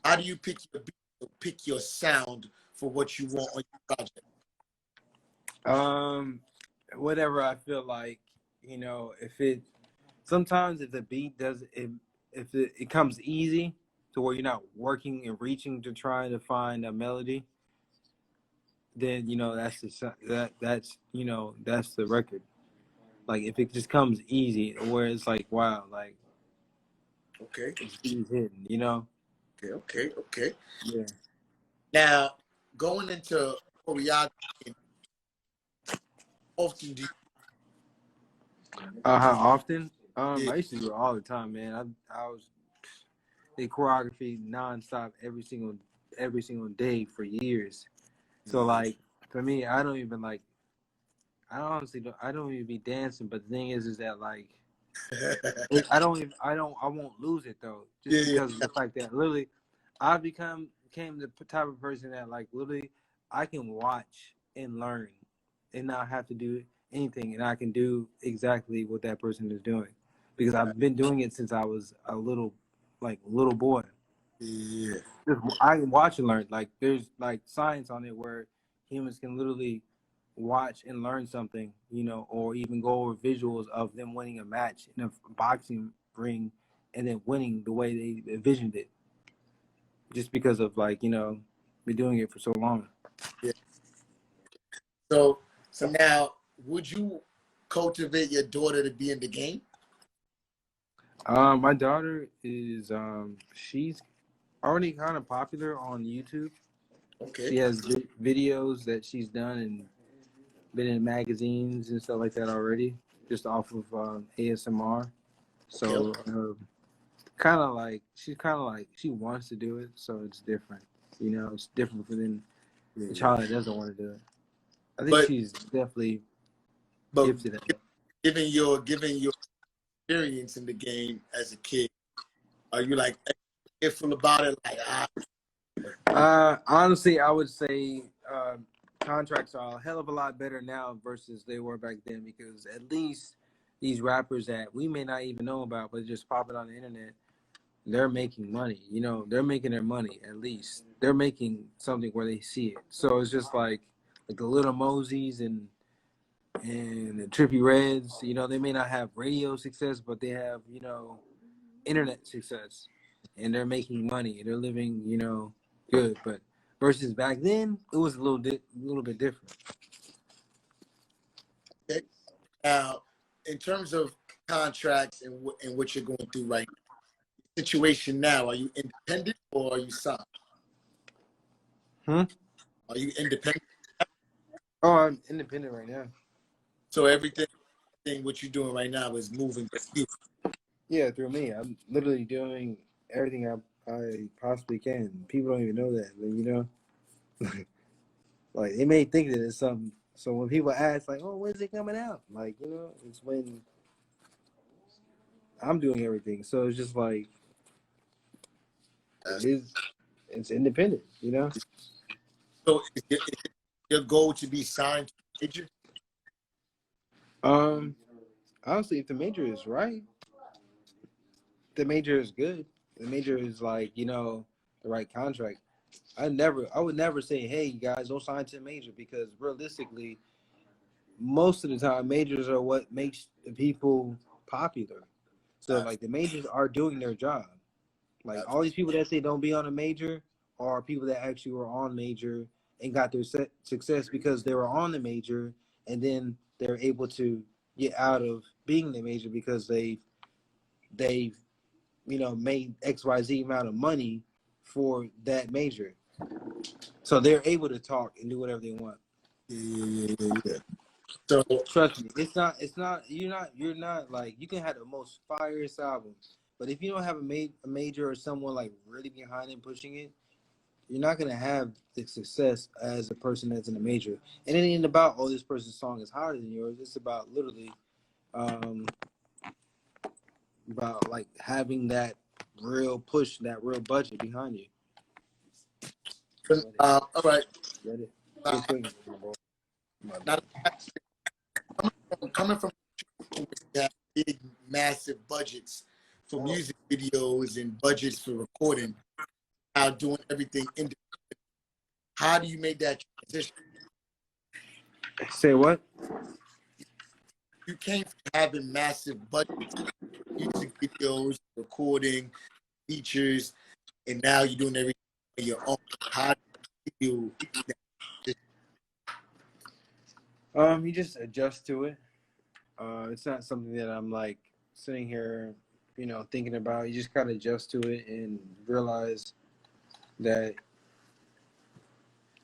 How do you pick your beat or pick your sound for what you want on your project? Whatever I feel like, sometimes if the beat does it, if it comes easy to where you're not working and reaching to try to find a melody, then that's the record. Like if it just comes easy, where it's like wow, like Okay. he's hitting, Okay. Yeah. Now, going into choreography, often do you, How often? yeah, I used to do it all the time, man. I was in choreography nonstop every single day for years. So like for me, I don't even like. I don't even be dancing. But the thing is that like I won't lose it though, just yeah, because of the fact that literally I became the type of person that like literally I can watch and learn and not have to do anything, and I can do exactly what that person is doing because I've been doing it since I was a little boy. yeah. I can watch and learn. Like there's like science on it where humans can literally watch and learn something, or even go over visuals of them winning a match in a boxing ring and then winning the way they envisioned it. just because of like, been doing it for so long. Yeah. So now, would you cultivate your daughter to be in the game? My daughter is she's already kind of popular on YouTube. Okay. She has videos that she's done and been in magazines and stuff like that already, just off of ASMR. So kind of like she wants to do it, so it's different. It's different than the child that doesn't want to do it. I think she's definitely But gifted at it. given your experience in the game as a kid, are you like careful about it? Like, Honestly, I would say contracts are a hell of a lot better now versus they were back then, because at least these rappers that we may not even know about, but just popping on the internet, they're making money. They're making their money. At least they're making something where they see it. So it's just like the Little Moseys and the Trippy Reds. They may not have radio success, but they have internet success, and they're making money. They're living good. But versus back then, it was a little bit different. okay. Now, in terms of contracts and what you're going through right now, situation now, are you independent or are you signed? Are you independent? Oh, I'm independent right now. So everything what you're doing right now is moving through you. Yeah, through me. I'm literally doing everything I possibly can. People don't even know that, but like they may think that it's something. So when people ask, like, "Oh, when's it coming out?" Like, it's when I'm doing everything. So it's just like it's independent, So is your goal to be signed to a major? Honestly, if the major is right, the major is good. The major is like, the right contract. I would never say, hey, you guys, don't sign to the major, because realistically, most of the time, majors are what makes the people popular. So, like, the majors are doing their job. Like, all these people that say don't be on a major are people that actually were on major and got their success because they were on the major, and then they're able to get out of being the major because they've made XYZ amount of money for that major. So they're able to talk and do whatever they want. Yeah. So Trust me, you're not like, you can have the most fireest album, but if you don't have a major or someone like really behind it pushing it, you're not gonna have the success as a person that's in a major. And it ain't about, oh, this person's song is higher than yours. It's about literally about like having that real push, that real budget behind you. all right. Now, coming from big, massive budgets for music videos and budgets for recording, now doing everything independent, how do you make that transition? Say what? You came from having massive budgets, music videos, recording, features, and now you're doing everything on your own. How do you You just adjust to it. It's not something that I'm like sitting here, thinking about. You just gotta adjust to it and realize that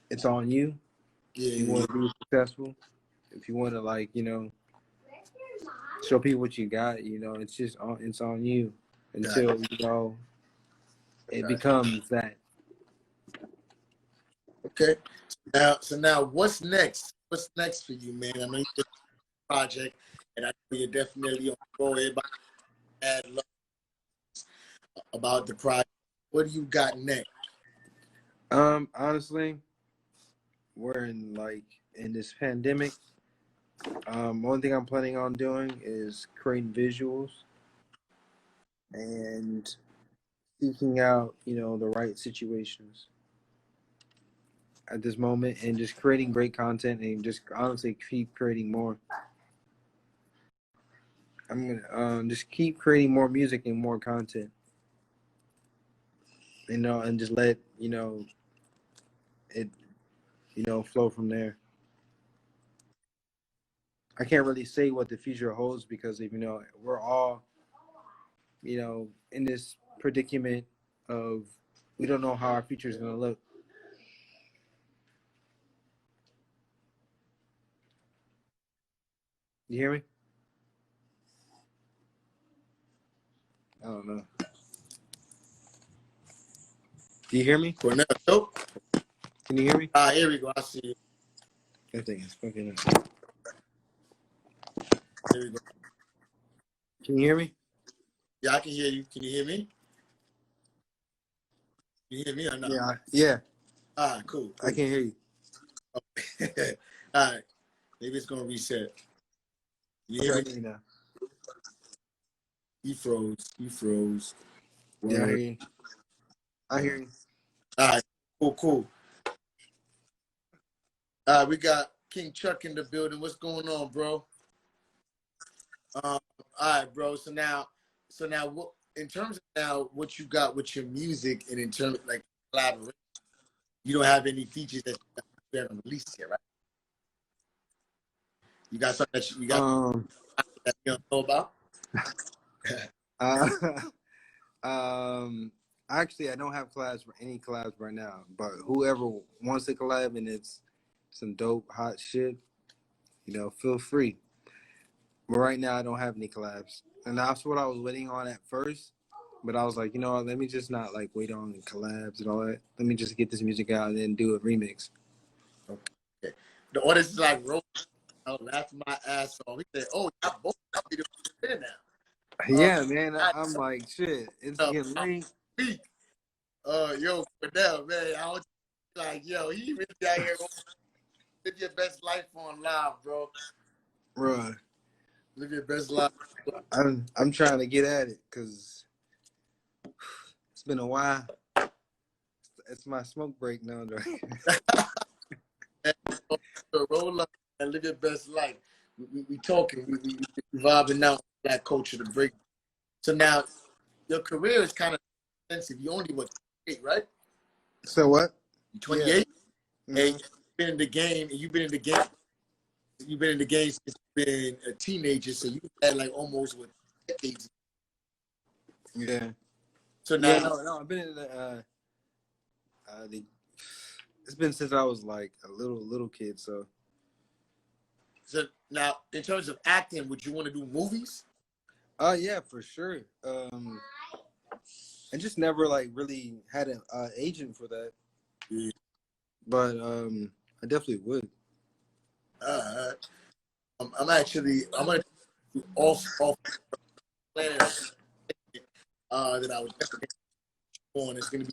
it's on you. If you want to be successful, if you want to like, show people what you got, it's on you until it becomes that. Okay. So now what's next? What's next for you, man? I know you did a project, and I know you're definitely on board. Everybody had love about the project. What do you got next? Honestly, we're in this pandemic. One thing I'm planning on doing is creating visuals and seeking out, the right situations at this moment, and just creating great content and just honestly keep creating more. I'm gonna just keep creating more music and more content. and just let it flow from there. I can't really say what the future holds because we're all in this predicament of we don't know how our future is gonna look. You hear me? I don't know. Do you hear me? Cornell, nope. Can you hear me? Here we go. I see you. That thing is fucking up. Here we go. Can you hear me? Yeah, I can hear you. Can you hear me? Can you hear me or not? Yeah. All right, cool. I can hear you. Okay. All right. Maybe it's gonna reset. You hear me? Now. He froze. He froze. Yeah, I hear Word. you. I hear you. All right. Cool. All right, we got King Chuck in the building. What's going on, bro? All right, bro. So now, what in terms of now what you got with your music and in terms of like collaboration, you don't have any features that you haven't released yet, right? You got something that you got that you don't know about? Actually, I don't have any collabs right now, but whoever wants to collab and it's some dope hot shit, feel free. But right now, I don't have any collabs, and that's what I was waiting on at first. But I was like, let me just not like wait on collabs and all that. Let me just get this music out and then do a remix. Okay. The audience is like, "Bro, I was laughing my ass off." He said, "Oh, y'all both got me there now." Yeah, man. I'm like, shit. It's getting late. Yo, Cornell, man, I was like, yo, he really out here live your best life on live, bro. Bro, Live your best life. I'm trying to get at it because it's been a while. It's my smoke break now, though. Roll up and live your best life. We talking, we vibing out that culture to break. So now, your career is kind of expensive. You only 28, right? So what? You 28, Yeah. and you've been in the game, and you've been in the game. You've been in the game since you've been a teenager, so you've had like almost decades. Yeah. So now, No, I've been in it's been since I was like a little kid. So now, in terms of acting, would you want to do movies? Yeah, for sure. I just never like really had an agent for that. Yeah. But I definitely would. I'm gonna do off planet that I was definitely on. It's gonna be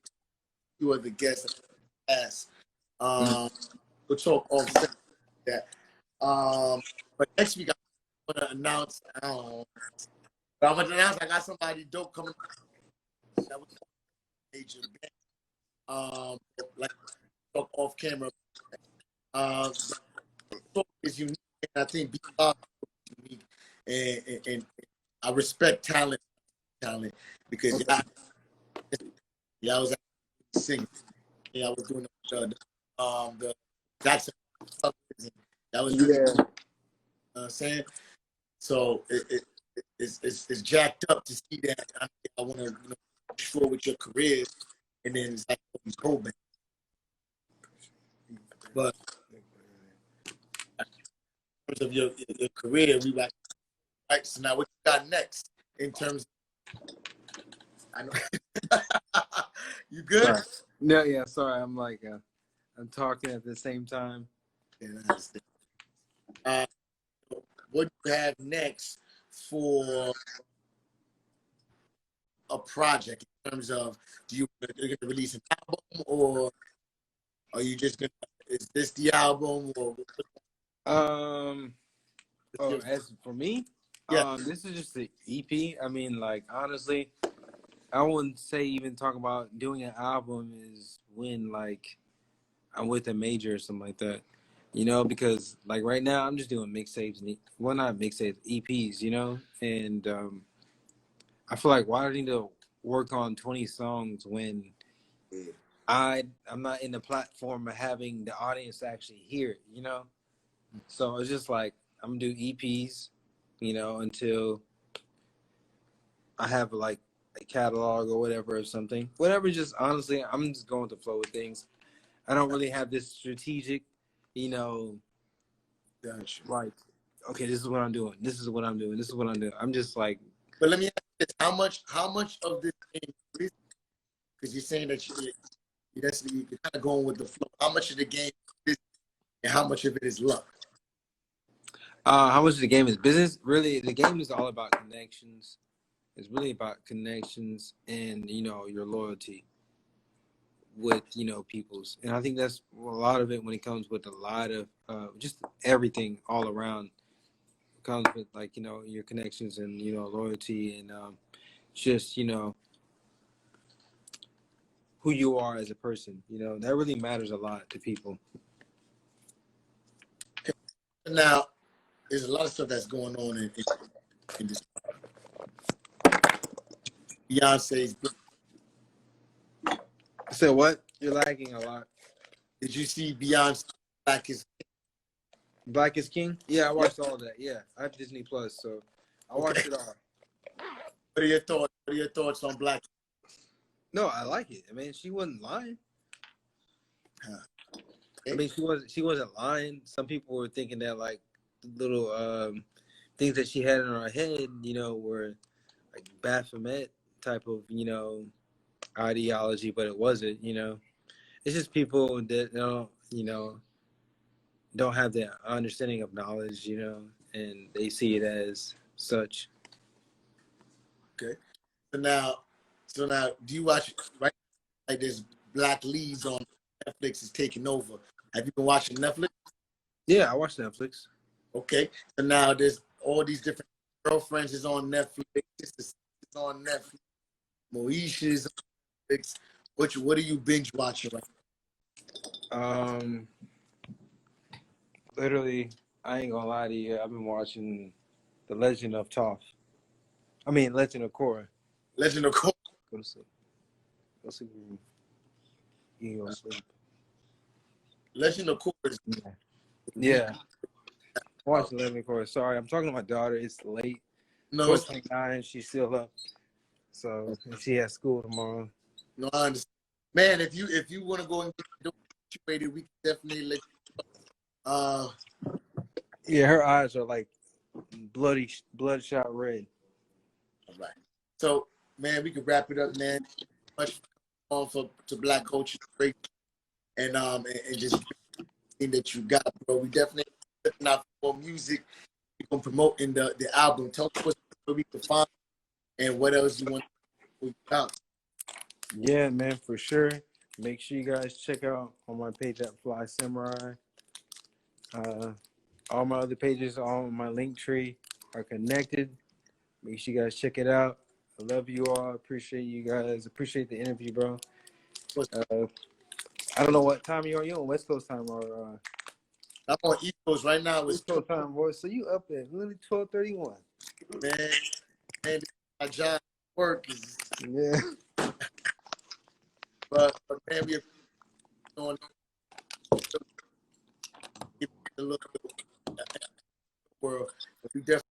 two other guests that we'll talk off that. But next week I'm gonna announce. But I'm gonna announce I got somebody dope coming. That was major band. Like talk off camera. Talk is unique, and I think B-Bob is unique, and I respect talent because I was singing. Yeah, I was doing the Jackson. That was really cool. You know what I'm saying? So it's jacked up to see that. I want to push forward with your career, and then it's like go back. But in terms of your career, we like right. So now, what you got next in terms? I know you good. Sorry. No, yeah, sorry. I'm like I'm talking at the same time. Yeah, I understand. What do you have next for a project in terms of you're gonna release an album, or are you just gonna is this the album, or As for me, yeah, this is just the EP. I mean, like honestly, I wouldn't say even talk about doing an album is when like I'm with a major or something like that. Because like right now I'm just doing mixtapes and not mixtapes, EPs, and I feel like why do I need to work on 20 songs when Yeah. I'm not in the platform of having the audience actually hear it, you know? So it's just like I'm gonna do EPs, you know, until I have like a catalog or whatever or something. Whatever, just honestly, I'm just going with the flow of things. I don't really have this strategic, you know, Gotcha. like, okay, this is what I'm doing. This is what I'm doing. This is what I'm doing. I'm just like, But let me ask you this: how much of this game is, because you're saying that you're kind of going with the flow. How much of the game is, and how much of it is luck? how much of the game is business? Really, the game is all about connections. It's really about connections and, you know, your loyalty with, you know, people's. And I think that's a lot of it when it comes with a lot of just everything all around. It comes with, like, you know, your connections and, you know, loyalty and just, you know, who you are as a person. You know, that really matters a lot to people. Now, there's a lot of stuff that's going on in this. Beyonce's. So what? You're lagging a lot. Did you see Beyonce Black is King? Yeah, I Yep. watched all of that. Yeah, I have Disney Plus, so I watched it all. What are your thoughts? What are your thoughts on Black? No, I like it. I mean, she wasn't lying. Okay. I mean, she wasn't lying. Some people were thinking that like little things that she had in her head, you know, were like Baphomet type of, you know, ideology, but it wasn't. You know, it's just people that don't, you know, don't have the understanding of knowledge, you know, and they see it as such. Okay. So now, do you watch right? Like there's Black leads on Netflix is taking over. Have you been watching Netflix? Yeah, I watch Netflix. Okay. So now there's all these different girlfriends is on Netflix. Sisters is on Netflix. Moesha is on Netflix. What are you binge watching right Literally, I ain't gonna lie to you. I've been watching The Legend of Legend of Korra. now? Legend of Korra. Go to sleep. Go sleep. You go to sleep. Legend of Korra is Yeah. I watched Legend of Korra. Sorry, I'm talking to my daughter. It's late. no, it's 9. She's still up. So she has school tomorrow. no. I understand. Man, if you want to go and get situated, we can definitely let you. Yeah, her eyes are like bloodshot red. All right. So, man, we can wrap it up, man. Much on to Black culture, great, and just everything that you got, bro. We definitely looking out for more music. We can promoting the album. Tell us what we can find and what else you want to put out. Yeah, man, for sure. Make sure you guys check out on my page at Fly Samurai. All my other pages on my link tree are connected. Make sure you guys check it out. I love you all. Appreciate you guys. Appreciate the interview, bro. I don't know what time you are. You on West Coast time or I'm on East Coast right now. It's East Coast time, boy. So you up at literally 12:31. man, my job work is, Yeah. but man, we are on the look of the world. We definitely